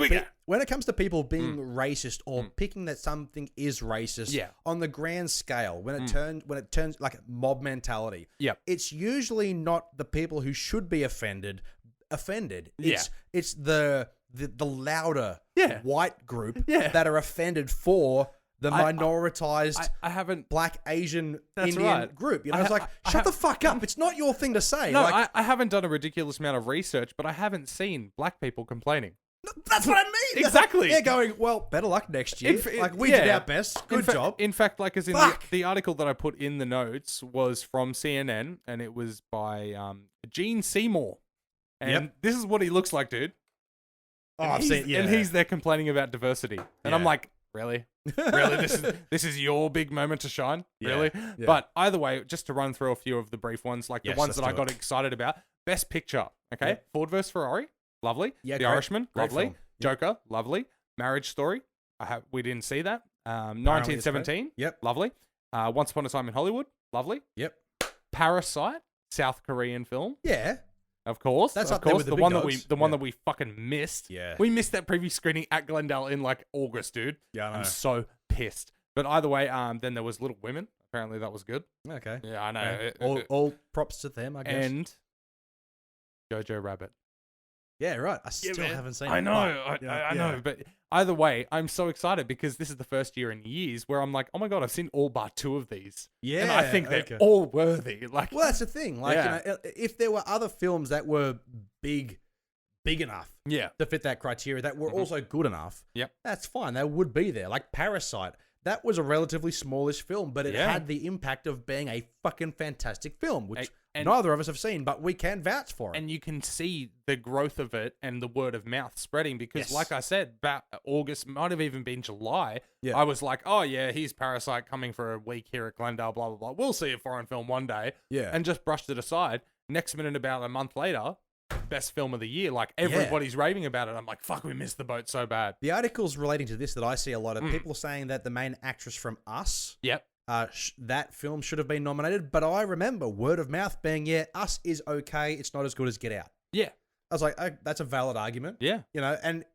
when it comes to people being racist or picking that something is racist on the grand scale, when it turns like mob mentality, it's usually not the people who should be offended. It's the louder white group that are offended for the minoritized black, Asian, Indian group. You know, it's like, shut the fuck up. It's not your thing to say. No, I haven't done a ridiculous amount of research, but I haven't seen black people complaining. That's what I mean. Exactly. They're going, well, better luck next year. We did our best. Good job. In fact, like as in the article that I put in the notes was from CNN, and it was by Gene Seymour. And this is what he looks like, dude. I've seen, and he's there complaining about diversity. And I'm like, really? Really? This is your big moment to shine? Yeah. Really? Yeah. But either way, just to run through a few of the brief ones, like the ones that I got excited about. Best Picture, okay? Yep. Ford vs. Ferrari, lovely. Yeah, The Irishman, great lovely. film. Yep. Joker, lovely. Marriage Story, we didn't see that. 1917, yep, lovely. Once Upon a Time in Hollywood, lovely. Yep. Parasite, South Korean film. Yeah. Of course. That's of up course. there with the big one dogs. that one that we fucking missed. Yeah. We missed that preview screening at Glendale in like August, dude. Yeah, I know. I'm so pissed. But either way, then there was Little Women. Apparently that was good. Okay. Yeah, I know. Yeah. All props to them, I guess. And Jojo Rabbit. Yeah, right. I still haven't seen it. I know. I know. But either way, I'm so excited because this is the first year in years where I'm like, oh my God, I've seen all but 2 of these. Yeah. And I think they're all worthy. Like, well, that's the thing. Like, you know, if there were other films that were big enough to fit that criteria, that were also good enough, that's fine. They would be there. Like Parasite. That was a relatively smallish film, but it had the impact of being a fucking fantastic film, which neither of us have seen, but we can vouch for it. And you can see the growth of it and the word of mouth spreading because, like I said, about August, might have even been July, I was like, oh, yeah, here's Parasite coming for a week here at Glendale, blah, blah, blah. We'll see a foreign film one day. Yeah. And just brushed it aside. Next minute, about a month later, best film of the year. Like, everybody's raving about it. I'm like, fuck, we missed the boat so bad. The articles relating to this that I see a lot of people saying that the main actress from Us, that film should have been nominated. But I remember word of mouth being, Us is okay. It's not as good as Get Out. Yeah. I was like, that's a valid argument. Yeah. You know, and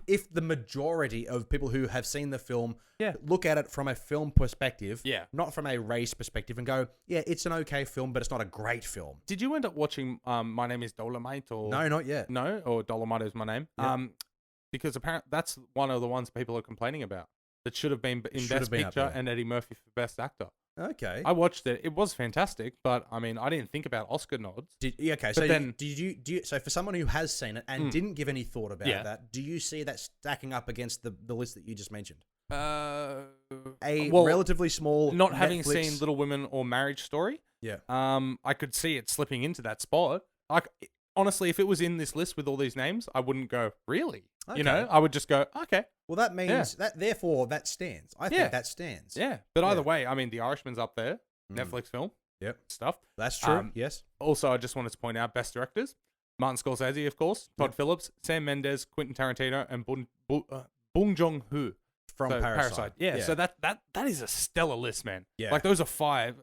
if the majority of people who have seen the film look at it from a film perspective, not from a race perspective, and go, it's an okay film, but it's not a great film. Did you end up watching My Name is Dolomite? Or no, not yet. No? Or Dolomite is my name? Yeah. Because apparently that's one of the ones people are complaining about. That should have been in Best Picture and Eddie Murphy for Best Actor. Okay. I watched it. It was fantastic, but I mean, I didn't think about Oscar nods. So for someone who has seen it and didn't give any thought about that, do you see that stacking up against the list that you just mentioned? Relatively small. Not having seen Little Women or Marriage Story. Yeah. I could see it slipping into that spot. Honestly, if it was in this list with all these names, I wouldn't go, really? Okay. You know, I would just go, okay. Well, that means therefore that stands. I think that stands. Yeah. But either way, I mean, The Irishman's up there. Netflix film. Yep. Stuff. That's true. Yes. Also, I just wanted to point out Best Directors. Martin Scorsese, of course. Todd Phillips, Sam Mendes, Quentin Tarantino, and Bong Joon-ho. From Parasite. Yeah. So that is a stellar list, man. Yeah. Like, those are 5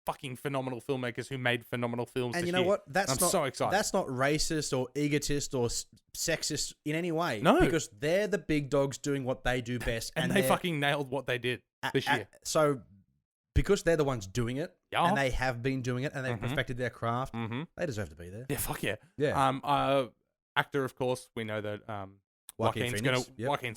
fucking phenomenal filmmakers who made phenomenal films. And you know what? I'm so excited. That's not racist or egotist or sexist in any way. No, because they're the big dogs doing what they do best, and they fucking nailed what they did this year. So, because they're the ones doing it, and they have been doing it, and they've perfected their craft, they deserve to be there. Yeah, fuck yeah. Yeah. Actor, of course, we know that Joaquin's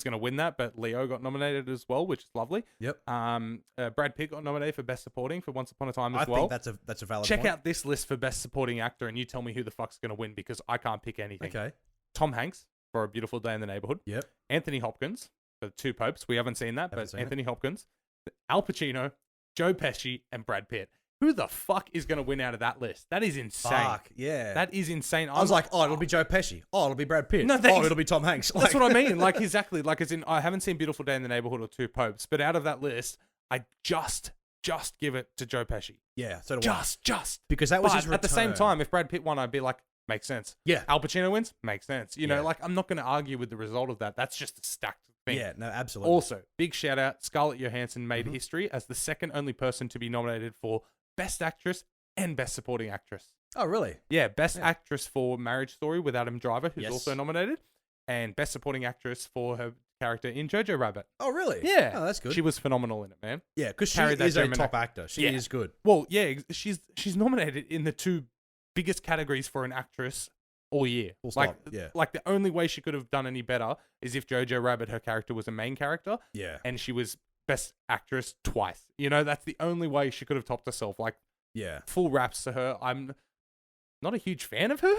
gonna win that, but Leo got nominated as well, which is lovely. Yep. Brad Pitt got nominated for Best Supporting for Once Upon a Time as well. I think that's a valid Check point. out this list for Best Supporting Actor, and you tell me who the fuck's gonna win because I can't pick anything. Okay. Tom Hanks for A Beautiful Day in the Neighborhood. Yep. Anthony Hopkins for Two Popes. We haven't seen that, but Anthony Hopkins, Al Pacino, Joe Pesci, and Brad Pitt. Who the fuck is going to win out of that list? That is insane. Fuck, yeah. That is insane. I was like, it'll be Joe Pesci. Oh, it'll be Brad Pitt. No, it'll be Tom Hanks. That's what I mean. Like, exactly. Like, as in, I haven't seen Beautiful Day in the Neighborhood or Two Popes, but out of that list, I just give it to Joe Pesci. Yeah, so do Just. Because that was his return. At the same time, if Brad Pitt won, I'd be like, makes sense. Yeah. Al Pacino wins? Makes sense. You know, like, I'm not going to argue with the result of that. That's just a stacked thing. Yeah, no, absolutely. Also, big shout out, Scarlett Johansson made history as the second only person to be nominated for Best Actress and Best Supporting Actress. Oh, really? Yeah, Best Actress for Marriage Story with Adam Driver, who's also nominated, and Best Supporting Actress for her character in Jojo Rabbit. Oh, really? Yeah. Oh, that's good. She was phenomenal in it, man. Yeah, because she is a top actor. She is good. Well, yeah, she's nominated in the 2 biggest categories for an actress all year. Like the only way she could have done any better is if Jojo Rabbit, her character, was a main character. Yeah. And she was Best Actress twice. You know, that's the only way she could have topped herself. Like, full raps to her. I'm not a huge fan of her.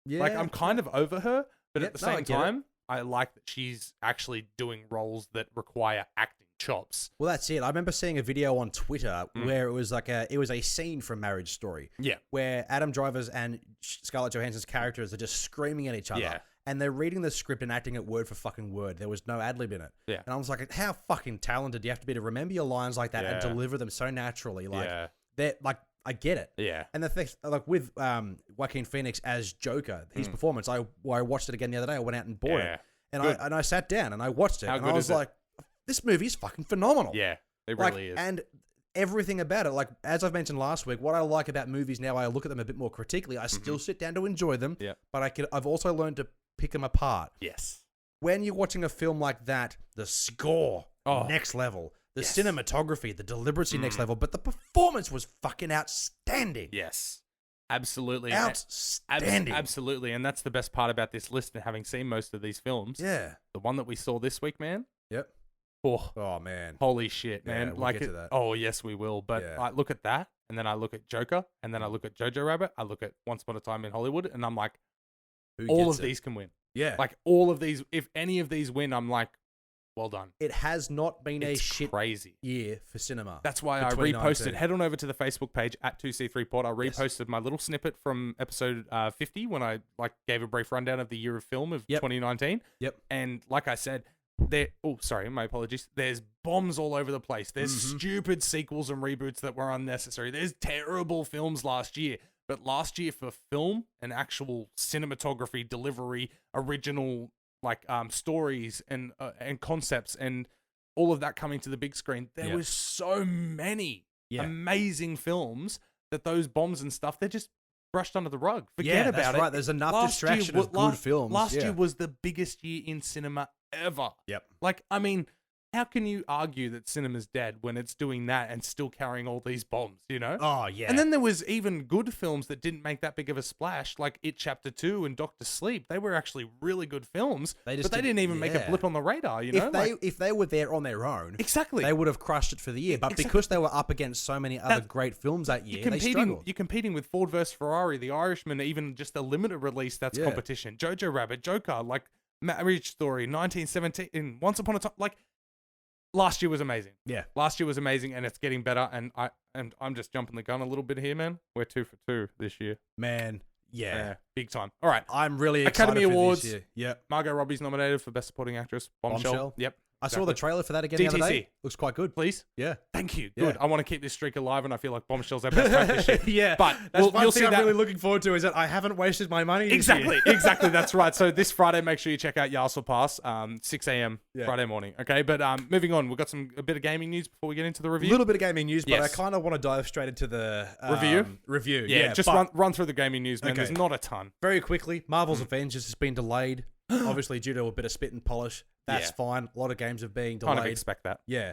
Yeah. Like, I'm kind of over her, but at the same time, I like that she's actually doing roles that require acting. chops. Well, that's it. I remember seeing a video on Twitter where it was like a scene from Marriage Story. Yeah. Where Adam Driver's and Scarlett Johansson's characters are just screaming at each other. Yeah. And they're reading the script and acting it word for fucking word. There was no ad-lib in it. Yeah. And I was like, how fucking talented do you have to be to remember your lines like that and deliver them so naturally? Like, they're like, I get it. Yeah. And the thing, like with Joaquin Phoenix as Joker, his performance, I watched it again the other day. I went out and bought it. And I sat down and I watched it. And I was like, this movie is fucking phenomenal. Yeah, it really is. And everything about it, like, as I've mentioned last week, what I like about movies now, I look at them a bit more critically. I still sit down to enjoy them, but I've also learned to pick them apart. Yes. When you're watching a film like that, the score, next level. The cinematography, the deliberancy, next level. But the performance was fucking outstanding. Yes. Absolutely. Outstanding. Absolutely. And that's the best part about this list and having seen most of these films. Yeah. The one that we saw this week, man. Yep. Oh man. Holy shit, man. Yeah, we'll get to that. Oh, yes, we will. But I look at that, and then I look at Joker, and then I look at Jojo Rabbit. I look at Once Upon a Time in Hollywood, and I'm like, all of these can win. Yeah. Like, all of these, if any of these win, I'm like, well done. It has not been it's a shit crazy year for cinema. That's why I reposted. Head on over to the Facebook page at 2C3Pod. I reposted my little snippet from episode 50 when I gave a brief rundown of the year of film of 2019. Yep. And like I said, my apologies. There's bombs all over the place. There's stupid sequels and reboots that were unnecessary. There's terrible films last year. But last year for film and actual cinematography, delivery, original stories and concepts and all of that coming to the big screen, there was so many amazing films that those bombs and stuff, they're just brushed under the rug. Forget about that's it. Right. There's enough distraction of good films. Last year was the biggest year in cinema ever. Yep. How can you argue that cinema's dead when it's doing that and still carrying all these bombs, you know? Oh, yeah. And then there was even good films that didn't make that big of a splash, like It Chapter 2 and Doctor Sleep. They were actually really good films, but they didn't even make a blip on the radar, you know? If they were there on their own, exactly, they would have crushed it for the year. But because they were up against so many other great films that year, they struggled. You're competing with Ford vs. Ferrari, The Irishman, even just the limited release, that's competition. Jojo Rabbit, Joker, Marriage Story, 1917, Once Upon a Time, last year was amazing. Yeah. Last year was amazing, and it's getting better. And I'm just jumping the gun a little bit here, man. We're 2 for 2 this year. Man, yeah. Big time. All right. I'm really excited Academy Awards. For this year. Yep. Margot Robbie's nominated for Best Supporting Actress. Bombshell. Yep. I saw the trailer for that again the other day. Looks quite good. Please? Yeah. Thank you. Good. I want to keep this streak alive, and I feel like Bombshell's our best track this year. Yeah. But that's one thing I'm really looking forward to is that I haven't wasted my money this Exactly. year. Exactly. That's right. So this Friday, make sure you check out Yassel Pass, 6 a.m. Friday morning. Okay. But moving on, we've got a bit of gaming news before we get into the review. A little bit of gaming news, but I kind of want to dive straight into the review. Yeah. Just run through the gaming news, man. Okay. There's not a ton. Very quickly, Marvel's Avengers has been delayed. Obviously, due to a bit of spit and polish. That's fine. A lot of games have been delayed. Kind of expect that. Yeah.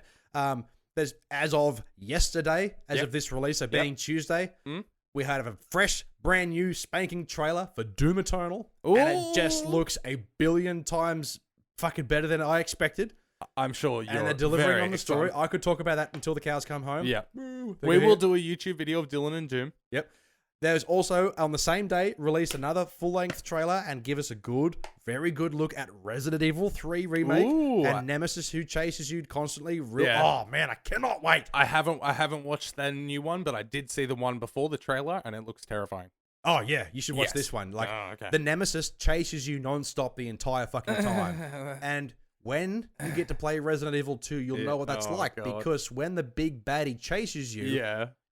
There's, as of yesterday, of this release, so being Tuesday, we had a fresh, brand new, spanking trailer for Doom Eternal. Ooh. And it just looks a billion times fucking better than I expected. I'm sure you're And they're delivering on the story. I could talk about that until the cows come home. Yeah. We will do a YouTube video of Dylan and Doom. Yep. There's also, on the same day, released another full-length trailer and give us a very good look at Resident Evil 3 Remake and Nemesis who chases you constantly. Oh, man, I cannot wait. I haven't watched the new one, but I did see the one before the trailer, and it looks terrifying. Oh, yeah, you should watch this one. The Nemesis chases you non-stop the entire fucking time. And when you get to play Resident Evil 2, you'll know what that's like. God. Because when the big baddie chases you...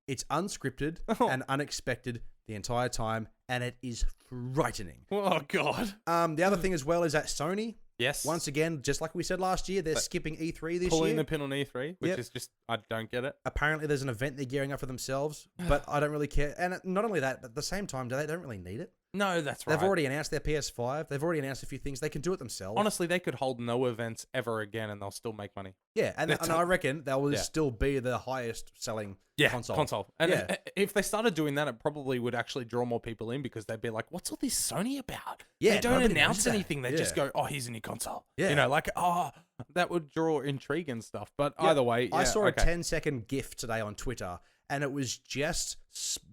It's unscripted and unexpected the entire time, and it is frightening. Oh, God. The other thing as well is that Sony, yes, once again, just like we said last year, they're skipping E3 this year. Pulling the pin on E3, which is just, I don't get it. Apparently, there's an event they're gearing up for themselves, but I don't really care. And not only that, but at the same time, they don't really need it. No, that's right. They've already announced their PS5. They've already announced a few things. They can do it themselves. Honestly, they could hold no events ever again, and they'll still make money. Yeah, and I reckon they will still be the highest selling console. And if they started doing that, it probably would actually draw more people in because they'd be like, what's all this Sony about? Yeah, they don't announce anything. They just go, oh, here's a new console. Yeah. You know, that would draw intrigue and stuff. But either way, I saw a 10-second GIF today on Twitter, and it was just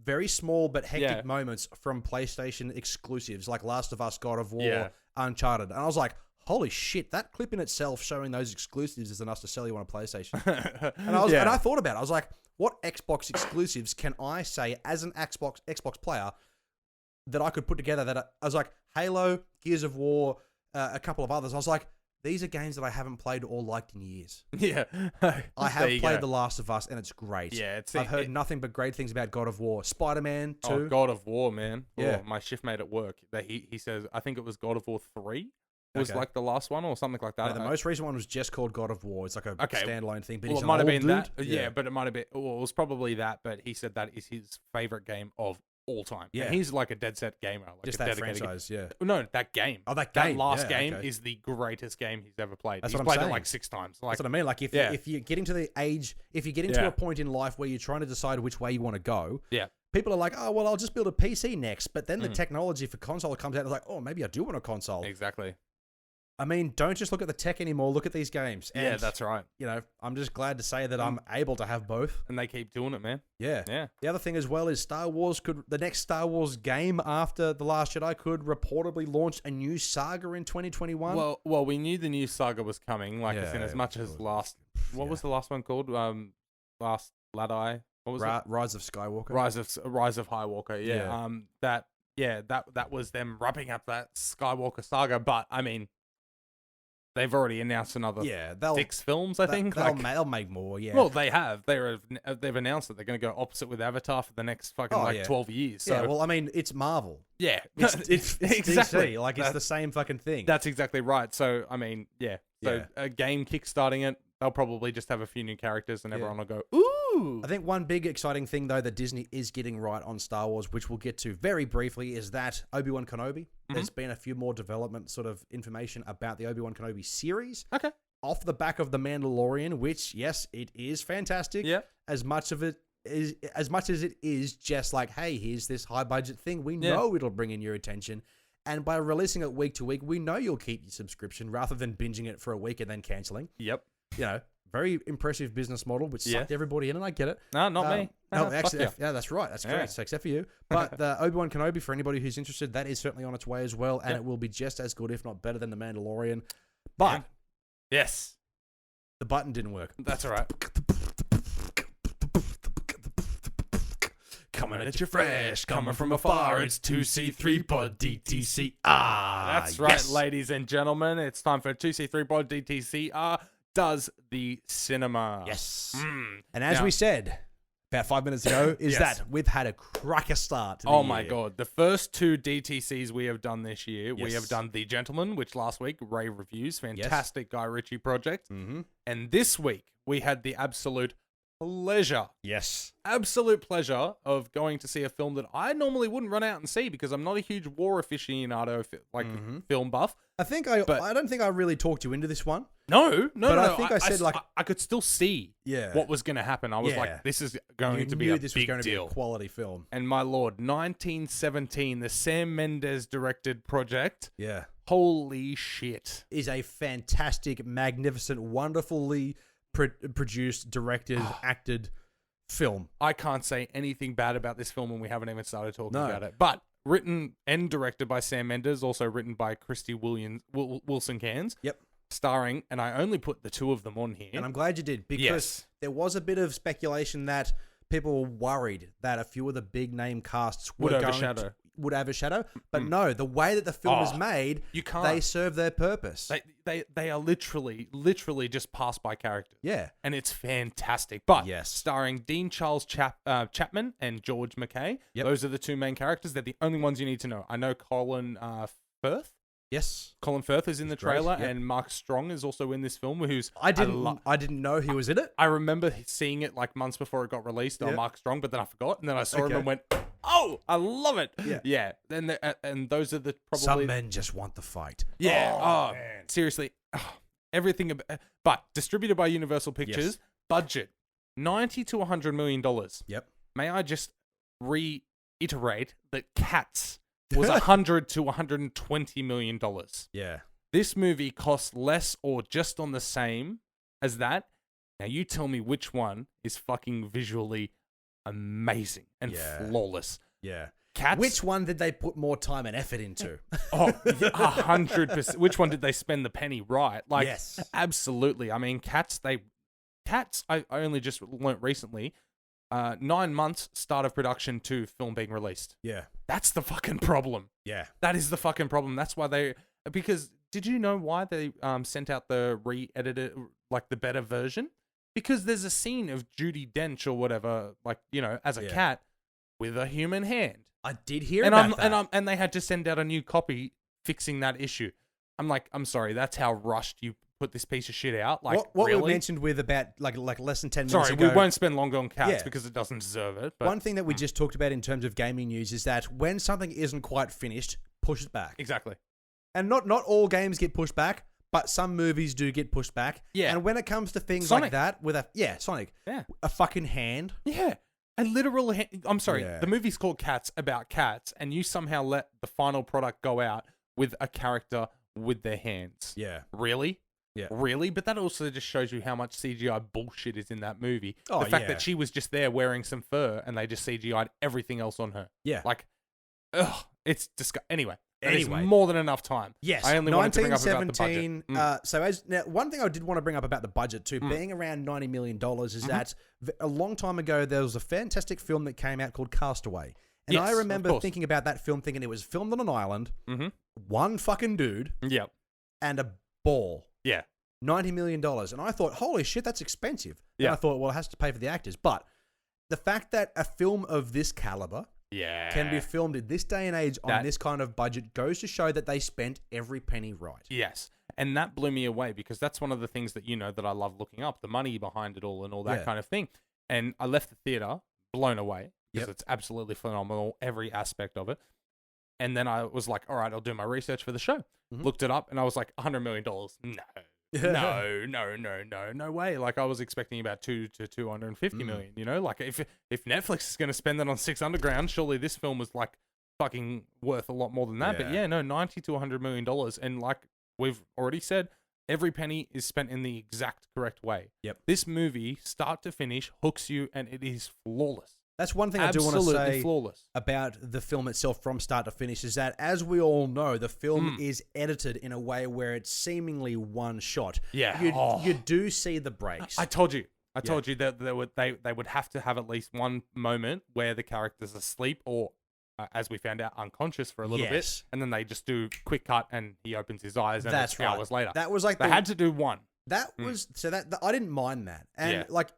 very small but hectic moments from PlayStation exclusives like Last of Us, God of War, Uncharted. And I was like, holy shit, that clip in itself showing those exclusives is enough to sell you on a PlayStation. And I thought about it. I was like, what Xbox exclusives can I say as an Xbox player that I could put together that I was like, Halo, Gears of War, a couple of others. I was like, these are games that I haven't played or liked in years. Yeah. I have played The Last of Us, and it's great. Yeah, I've heard nothing but great things about God of War. Spider-Man 2. Oh, God of War, man. Yeah. Oh, my shift mate at work, he says, I think it was God of War 3 was like the last one or something like that. No, the most recent one was just called God of War. It's like a standalone thing. But well, it might have been that. Yeah, but it might have been, well, it was probably that, but he said that is his favorite game of all time. Yeah. And he's like a dead set gamer. Like just that franchise, No, that game. Oh, that game. That last game is the greatest game he's ever played. That's he's what I'm played saying. It like 6 times. Like, that's what I mean. Like if you're getting to the age, if you're getting to a point in life where you're trying to decide which way you want to go, people are like, oh, well, I'll just build a PC next. But then the technology for console comes out and it's like, oh, maybe I do want a console. Exactly. I mean, don't just look at the tech anymore. Look at these games. And, yeah, that's right. You know, I'm just glad to say that I'm able to have both. And they keep doing it, man. Yeah. Yeah. The other thing as well is the next Star Wars game after The Last Jedi could reportedly launch a new saga in 2021. Well, we knew the new saga was coming. Like, as much as what was the last one called? Last Jedi. What was it? Rise of Skywalker. Rise of Highwalker. Yeah. That was them wrapping up that Skywalker saga. But I mean, they've already announced another 6 films, I think. They'll make more, yeah. Well, they have. They've announced that they're going to go opposite with Avatar for the next fucking 12 years. So. Yeah, well, I mean, it's Marvel. Yeah. It's exactly. DC. Like, it's the same fucking thing. That's exactly right. So, I mean, yeah. So, a game kickstarting it, they'll probably just have a few new characters and everyone will go, ooh. I think one big exciting thing, though, that Disney is getting right on Star Wars, which we'll get to very briefly, is that Obi-Wan Kenobi. There's been a few more development sort of information about the Obi-Wan Kenobi series. Okay. Off the back of The Mandalorian, which, yes, it is fantastic. Yeah. As much as it is just like, hey, here's this high-budget thing. We know it'll bring in your attention. And by releasing it week to week, we know you'll keep your subscription rather than binging it for a week and then canceling. Yep. You know, very impressive business model, which sucked everybody in, and I get it. No, not me. No, actually, that's right. That's correct. So except for you. But the Obi-Wan Kenobi, for anybody who's interested, that is certainly on its way as well, and it will be just as good, if not better, than The Mandalorian. But yes, the button didn't work. That's all right. Coming at you fresh, coming from afar, it's 2C3 Pod DTCR. That's right, ladies and gentlemen. It's time for 2C3 Pod DTCR. Does the cinema. Yes. And as we said about 5 minutes ago, is that we've had a cracker start to the year. My God. The first 2 DTCs we have done this year, we have done The Gentleman, which last week, rave reviews, fantastic Guy Ritchie project. And this week, we had the absolute pleasure. Yes. Absolute pleasure of going to see a film that I normally wouldn't run out and see because I'm not a huge war aficionado, film buff. I don't think I really talked you into this one. No. I think I said I could still see what was going to happen. I was like, this is going to be a big deal. Be a quality film. And my lord, 1917, the Sam Mendes directed project. Yeah. Holy shit. Is a fantastic, magnificent, wonderfully produced, directed, acted film. I can't say anything bad about this film when we haven't even started talking about it. But written and directed by Sam Mendes, also written by Christy Wilson Cairns. Yep. Starring, and I only put the 2 of them on here. And I'm glad you did, because there was a bit of speculation that people were worried that a few of the big name casts would overshadow. But no, the way that the film is made, they serve their purpose. They are literally just pass by characters. Yeah. And it's fantastic. But starring Dean Charles Chapman and George McKay. Yep. Those are the 2 main characters. They're the only ones you need to know. I know Colin Firth. Yes. Colin Firth is in the trailer, and Mark Strong is also in this film, who's... I didn't know he was in it. I remember seeing it like months before it got released on Mark Strong, but then I forgot, and then I saw him and went, oh, I love it. Yeah. And those are the probably... Some men just want the fight. Yeah. Man. Seriously. Everything... But distributed by Universal Pictures, budget $90 to $100 million. Yep. May I just reiterate that Cats... was $100 to $120 million. Yeah. This movie costs less or just on the same as that. Now you tell me which one is fucking visually amazing and flawless. Yeah. Cats. Which one did they put more time and effort into? 100%. Which one did they spend the penny right? Like, yes, absolutely. I mean, Cats. I only just learnt recently. 9 months start of production to film being released. Yeah, that's the fucking problem. Yeah, that is the fucking problem. That's why because did you know why they sent out the re-edited, like the better version? Because there's a scene of Judi Dench or whatever, like, you know, as a cat with a human hand. I did hear about that. And they had to send out a new copy fixing that issue. I'm like, I'm sorry, that's how rushed you put this piece of shit out. Like, what really? we mentioned with about like less than 10 minutes ago. Sorry, we won't spend longer on Cats because it doesn't deserve it. But one thing that we just talked about in terms of gaming news is that when something isn't quite finished, push it back. Exactly. And not all games get pushed back, but some movies do get pushed back. Yeah. And when it comes to things Sonic. like that, with Sonic. Yeah. A fucking hand. Yeah. A literal I'm sorry, the movie's called Cats, about cats, and you somehow let the final product go out with a character with their hands. Yeah. Really? Yeah. Really? But that also just shows you how much CGI bullshit is in that movie. Oh, the fact that she was just there wearing some fur and they just CGI'd everything else on her. Yeah. Like, ugh, it's disgusting. Anyway. More than enough time. Yes. I only wanted to bring up about the budget. So one thing I did want to bring up about the budget too, being around $90 million, is that a long time ago there was a fantastic film that came out called Castaway. And I remember thinking about that film, thinking it was filmed on an island, one fucking dude, and a ball. Yeah. $90 million. And I thought, holy shit, that's expensive. And I thought, well, it has to pay for the actors. But the fact that a film of this caliber can be filmed in this day and age on this kind of budget goes to show that they spent every penny right. Yes. And that blew me away because that's one of the things that, you know, that I love looking up, the money behind it all and all that kind of thing. And I left the theater blown away because it's absolutely phenomenal, every aspect of it. And then I was like, all right, I'll do my research for the show. Looked it up and I was like, $100 million. No way. Like, I was expecting about 2 to 250 million, you know? Like, if Netflix is going to spend that on Six Underground, surely this film was like fucking worth a lot more than that. But yeah, no, $90 to $100 million. And like we've already said, every penny is spent in the exact correct way. Yep. This movie, start to finish, hooks you and it is flawless. That's one thing I do want to say about the film itself from start to finish is that, as we all know, the film is edited in a way where it's seemingly one shot. Yeah. You do see the breaks. I told you that they would have to have at least one moment where the character's asleep or, as we found out, unconscious for a little bit. And then they just do quick cut and he opens his eyes and it's hours later. That was like they had to do one. That was, so that I didn't mind that. And like,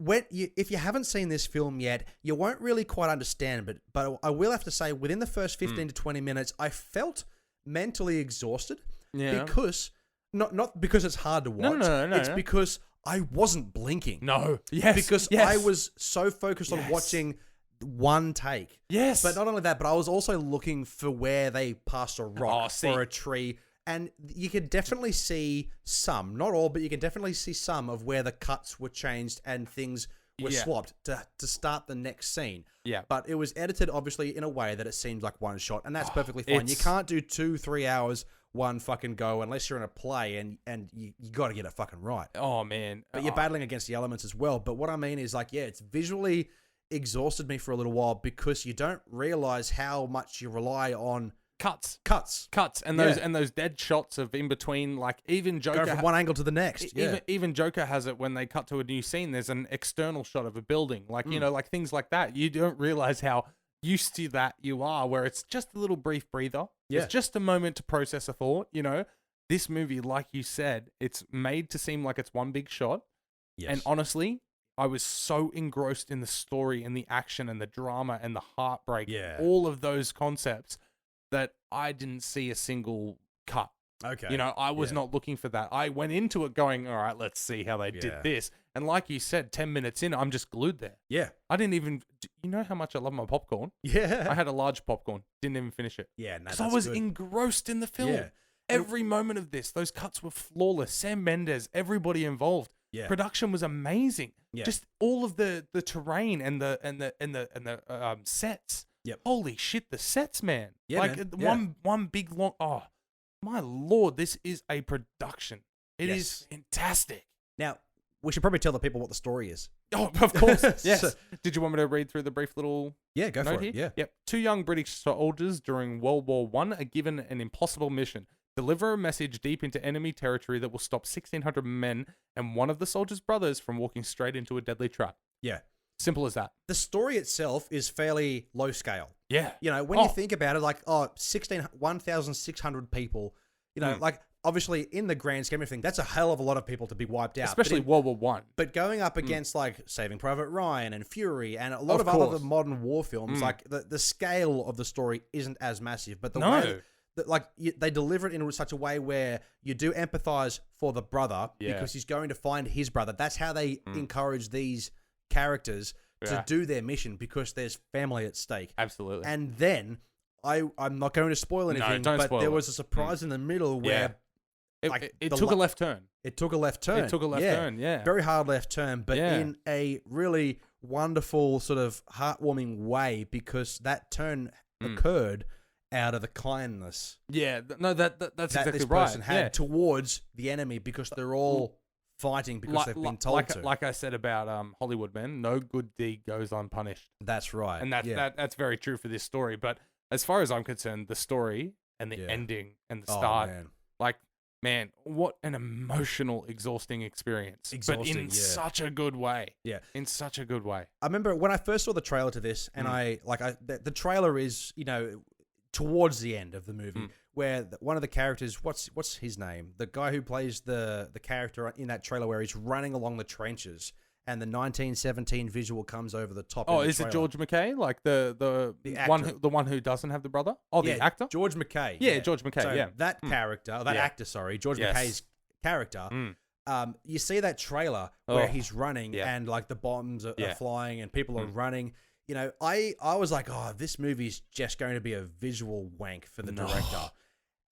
if you haven't seen this film yet, you won't really quite understand. But I will have to say, within the first 15 to 20 minutes, I felt mentally exhausted. Yeah. Because not because it's hard to watch. No. It's because I wasn't blinking. No. Yes. Because I was so focused on watching one take. Yes. But not only that, but I was also looking for where they passed a rock or a tree. And you could definitely see some, not all, but you can definitely see some of where the cuts were changed and things were swapped to start the next scene. Yeah. But it was edited, obviously, in a way that it seems like one shot, and that's perfectly fine. You can't do 2-3 hours one fucking go unless you're in a play, and you got to get it fucking right. Oh, man. But you're battling against the elements as well. But what I mean is, like, it's visually exhausted me for a little while because you don't realize how much you rely on cuts and those dead shots of in between, like even Joker go from one angle to the next. Even Joker has it when they cut to a new scene. There's an external shot of a building, like you know, like things like that. You don't realize how used to that you are, where it's just a little brief breather. It's just a moment to process a thought. You know, this movie, like you said, it's made to seem like it's one big shot. Yes. And honestly, I was so engrossed in the story and the action and the drama and the heartbreak, all of those concepts, that I didn't see a single cut. Okay. You know, I was not looking for that. I went into it going, all right, let's see how they did this. And like you said, 10 minutes in, I'm just glued there. Yeah. I didn't even, you know how much I love my popcorn? Yeah. I had a large popcorn. Didn't even finish it. Yeah. No, because I was engrossed in the film. Yeah. Every moment of this, those cuts were flawless. Sam Mendes, everybody involved. Yeah. Production was amazing. Yeah. Just all of the terrain and the sets. Yep. Holy shit, the sets, man. Yeah, like man. one big long. Oh, my lord, this is a production. It is fantastic. Now, we should probably tell the people what the story is. Oh, of course. Yes. Did you want me to read through the brief little go for it. Here? Yep. 2 young British soldiers during World War I are given an impossible mission. Deliver a message deep into enemy territory that will stop 1,600 men and one of the soldiers' brothers from walking straight into a deadly trap. Yeah. Simple as that. The story itself is fairly low scale. Yeah. You know, when you think about it, like, 1,600 people, you know, like, obviously, in the grand scheme of things, that's a hell of a lot of people to be wiped out. Especially World War One. But going up against, like, Saving Private Ryan and Fury and a lot of other modern war films, like, the scale of the story isn't as massive. But the way that, like, they deliver it in such a way where you do empathize for the brother because he's going to find his brother. That's how they encourage these characters to do their mission, because there's family at stake. Absolutely. And then, I'm not going to spoil anything, but there was a surprise in the middle where... It took a left turn. It took a left turn. Very hard left turn, but in a really wonderful, sort of heartwarming way, because that turn occurred out of the kindness. Yeah, no, that's exactly this right. person had towards the enemy, because they're all fighting because they've been told to. Like I said about Hollywood Men, no good deed goes unpunished. That's right. And that's very true for this story. But as far as I'm concerned, the story and the ending and the start, man, what an emotional, exhausting experience. But in such a good way. Yeah. In such a good way. I remember when I first saw the trailer to this, and the trailer is, you know, towards the end of the movie, where one of the characters, what's his name? The guy who plays the character in that trailer, where he's running along the trenches, and the 1917 visual comes over the top. Oh, is it George McKay, like the one who doesn't have the brother? Oh, the actor, George McKay. Yeah, George McKay. So that character, actor, George McKay's character. You see that trailer where he's running and like the bombs are flying and people are running. You know, I was like, oh, this movie's just going to be a visual wank for the director,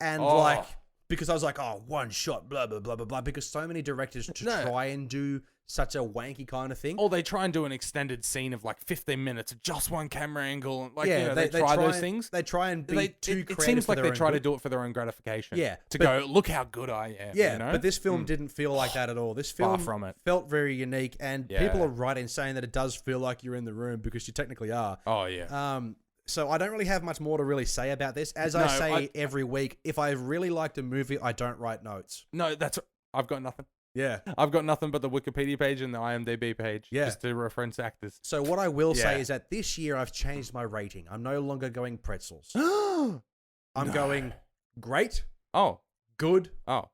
and like, because I was like, oh, one shot, blah blah blah blah blah, because so many directors try and do such a wanky kind of thing. Or they try and do an extended scene of like 15 minutes of just one camera angle. And like, they try those things. They try and be too creative. It seems like they try to do it for their own gratification. Yeah. Go, look how good I am. Yeah, you know? But this film didn't feel like that at all. This film felt very unique, and people are right in saying that it does feel like you're in the room, because you technically are. Oh, yeah. So I don't really have much more to really say about this. As I say every week, if I really liked a movie, I don't write notes. No, I've got nothing. Yeah. I've got nothing but the Wikipedia page and the IMDb page just to reference actors. So what I will say is that this year I've changed my rating. I'm no longer going pretzels. I'm going great. Oh. Good. Oh.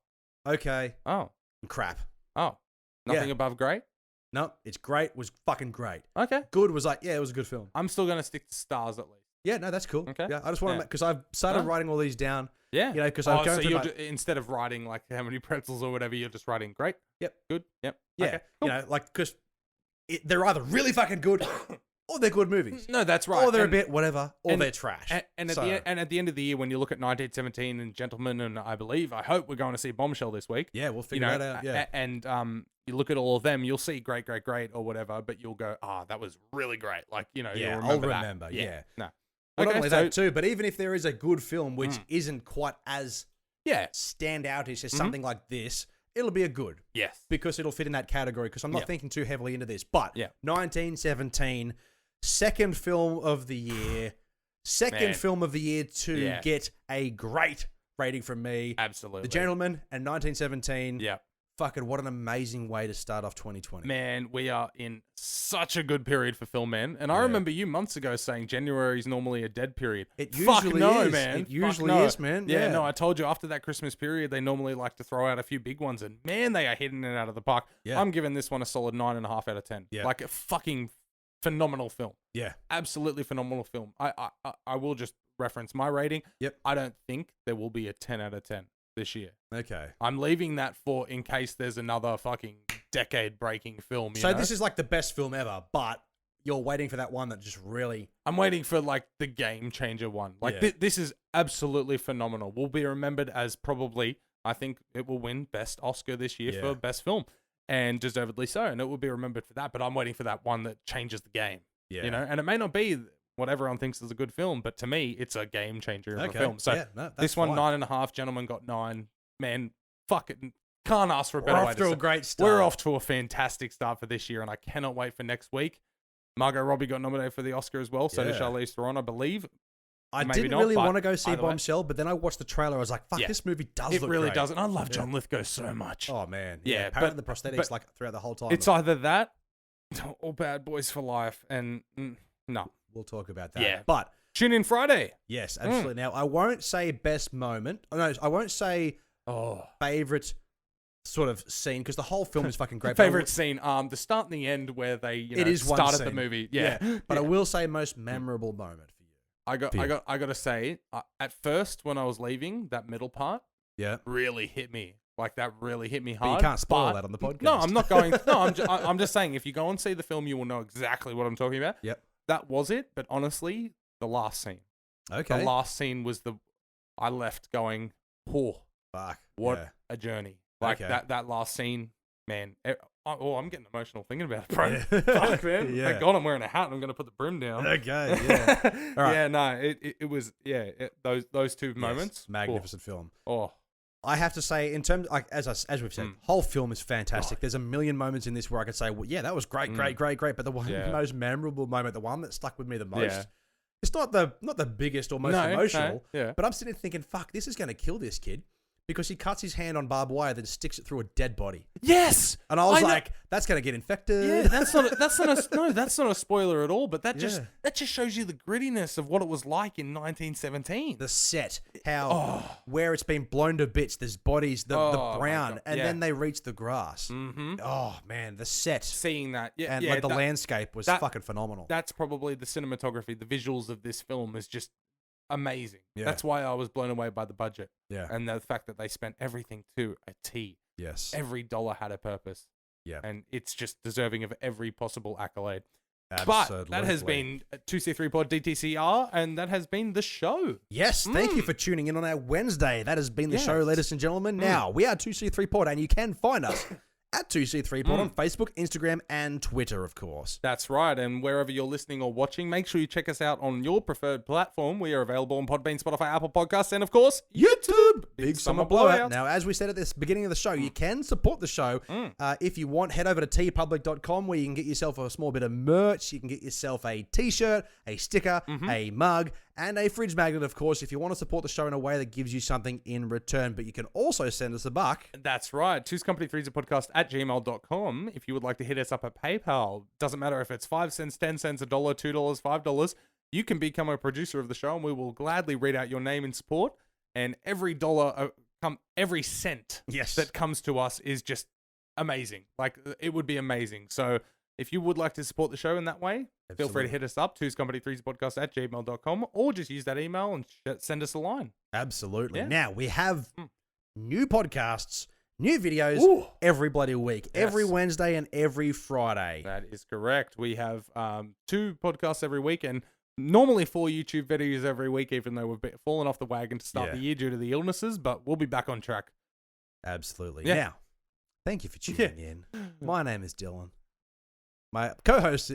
Okay. Oh. And crap. Oh. Nothing above great? No, it's great. Was fucking great. Okay. Good was like, it was a good film. I'm still going to stick to stars at least. Yeah, no, that's cool. Okay. Yeah, I just want to, because I've started writing all these down. Yeah. You know, because I'm going so instead of writing like how many pretzels or whatever, you're just writing great. Yep. Good. Yep. Yeah. Okay, cool. You know, like, because they're either really fucking good or they're good movies. No, that's right. Or they're a bit whatever, or they're trash. And at the end of the year, when you look at 1917 and Gentlemen, and I hope we're going to see Bombshell this week. Yeah, we'll figure that out. Yeah. And you look at all of them, you'll see great or whatever, but you'll go, that was really great. Like, you know, yeah, you'll remember I'll remember. That. Yeah. No. Well, not only that too, but even if there is a good film which isn't quite as standoutish as something like this, it'll be a good. Yes. Because it'll fit in that category, because I'm not thinking too heavily into this. But 1917, second film of the year, film of the year to get a great rating from me. Absolutely. The Gentleman and 1917. Yeah. Fucking what an amazing way to start off 2020. Man, we are in such a good period for film, man. And I remember you months ago saying January is normally a dead period. It usually is. Man. It usually is, man. Yeah, no, I told you after that Christmas period, they normally like to throw out a few big ones. And man, they are hitting it out of the park. Yeah. I'm giving this one a solid 9.5 out of 10. Yeah. Like a fucking phenomenal film. Yeah. Absolutely phenomenal film. I will just reference my rating. Yep. I don't think there will be a 10 out of 10. This year. Okay. I'm leaving that for in case there's another fucking decade-breaking film. So this is like the best film ever, but you're waiting for that one that just really... I'm waiting for like the game changer one. Like this is absolutely phenomenal. Will be remembered as probably, I think it will win Best Oscar this year for Best Film. And deservedly so. And it will be remembered for that. But I'm waiting for that one that changes the game. Yeah. You know? And it may not be what everyone thinks is a good film, but to me, it's a game changer of a film. So this one, 9.5, Gentlemen got 9. Man, fuck it. can't ask for a better way to start. We're off to a great start. We're off to a fantastic start for this year, and I cannot wait for next week. Margot Robbie got nominated for the Oscar as well, so did Charlize Theron, I believe. I didn't really want to go see Bombshell, but then I watched the trailer. I was like, fuck, this movie does look great. It really does, and I love John Lithgow so much. Oh, man. Yeah, apparently the prosthetics like throughout the whole time. It's either that or Bad Boys for Life, and no. We'll talk about that. Yeah. But tune in Friday. Yes, absolutely. Now, I won't say best moment. No, I won't say favorite sort of scene, because the whole film is fucking great. Favorite scene, the start and the end where they started the movie. Yeah. But I will say most memorable moment for you. I got to say, at first when I was leaving, that middle part really hit me. Like, that really hit me hard. But you can't spoil that on the podcast. No, I'm not going. No, I'm just saying, if you go and see the film, you will know exactly what I'm talking about. Yep. That was it. But honestly, the last scene. Okay. The last scene was I left going, oh, fuck. What a journey. Like, that last scene, man. I'm getting emotional thinking about it, bro. Fuck, man. Thank God I'm wearing a hat and I'm going to put the brim down. Okay, yeah. All right. Yeah, no, it was, those two moments. Magnificent film. Oh. I have to say, in terms, like as we've said, whole film is fantastic. There's a million moments in this where I could say, well, yeah, that was great. But the one most memorable moment, the one that stuck with me the most, it's not the biggest or most emotional, but I'm sitting there thinking, fuck, this is going to kill this kid. Because he cuts his hand on barbed wire, then sticks it through a dead body. Yes, and I was like, "That's gonna get infected." Yeah, that's not a spoiler at all. But that just shows you the grittiness of what it was like in 1917. The set, where it's been blown to bits. There's bodies, the brown, and then they reach the grass. Mm-hmm. Oh man, the set, seeing that, and the landscape was fucking phenomenal. That's probably the cinematography, the visuals of this film is just amazing. That's why I was blown away by the budget. And the fact that they spent everything to a T. Yes. Every dollar had a purpose. Yeah. And it's just deserving of every possible accolade. Absolutely. But that has been 2C3 Pod DTCR, and that has been the show. Yes, thank you for tuning in on our Wednesday. That has been the show, ladies and gentlemen. Now, we are 2C3 Pod, and you can find us at 2C3 Pod on Facebook, Instagram, and Twitter, of course. That's right. And wherever you're listening or watching, make sure you check us out on your preferred platform. We are available on Podbean, Spotify, Apple Podcasts, and of course, YouTube. Big Summer Blowout. Now, as we said at the beginning of the show, you can support the show. If you want, head over to tpublic.com where you can get yourself a small bit of merch. You can get yourself a t-shirt, a sticker, a mug, and a fridge magnet, of course, if you want to support the show in a way that gives you something in return. But you can also send us a buck. That's right. Two's Company Three's a Podcast at gmail.com. If you would like to hit us up at PayPal, doesn't matter if it's 5 cents, 10 cents, $1, $2, $5, you can become a producer of the show, and we will gladly read out your name in support. And every dollar, every cent that comes to us is just amazing. Like, it would be amazing. So if you would like to support the show in that way, feel free to hit us up, 2's Company 3's Podcast at gmail.com, or just use that email and send us a line. Absolutely. Yeah. Now, we have new podcasts, new videos every bloody week, every Wednesday and every Friday. That is correct. We have 2 podcasts every week, and normally 4 YouTube videos every week, even though we've fallen off the wagon to start the year due to the illnesses, but we'll be back on track. Absolutely. Yeah. Now, thank you for tuning in. My name is Dylan. My co-host,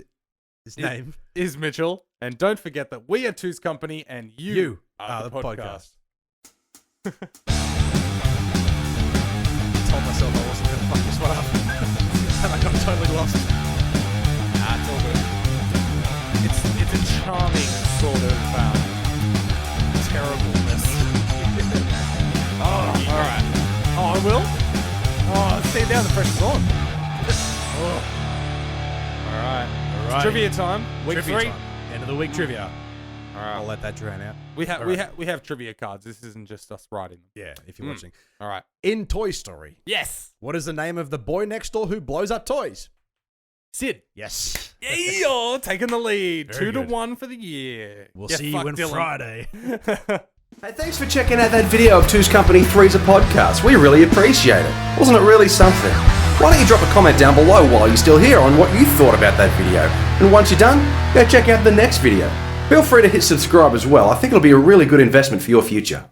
his name is Mitchell. And don't forget that we are Two's Company and you are the podcast. I told myself I wasn't going to fuck this one up. And I got totally lost. It's all good. It's a charming sort of terribleness. All right. Oh, I will? Oh, see, now the pressure's on. All right. Trivia time. Week 3. End of the week trivia. All right. I'll let that drown out. We have trivia cards. This isn't just us writing them. Yeah, if you're watching. All right. In Toy Story. Yes. What is the name of the boy next door who blows up toys? Sid. Yes. Yeah, you're taking the lead. Very 2-1 for the year. We'll see you on Friday. Hey, thanks for checking out that video of Two's Company Three's a Podcast. We really appreciate it. Wasn't it really something? Why don't you drop a comment down below while you're still here on what you thought about that video. And once you're done, go check out the next video. Feel free to hit subscribe as well. I think it'll be a really good investment for your future.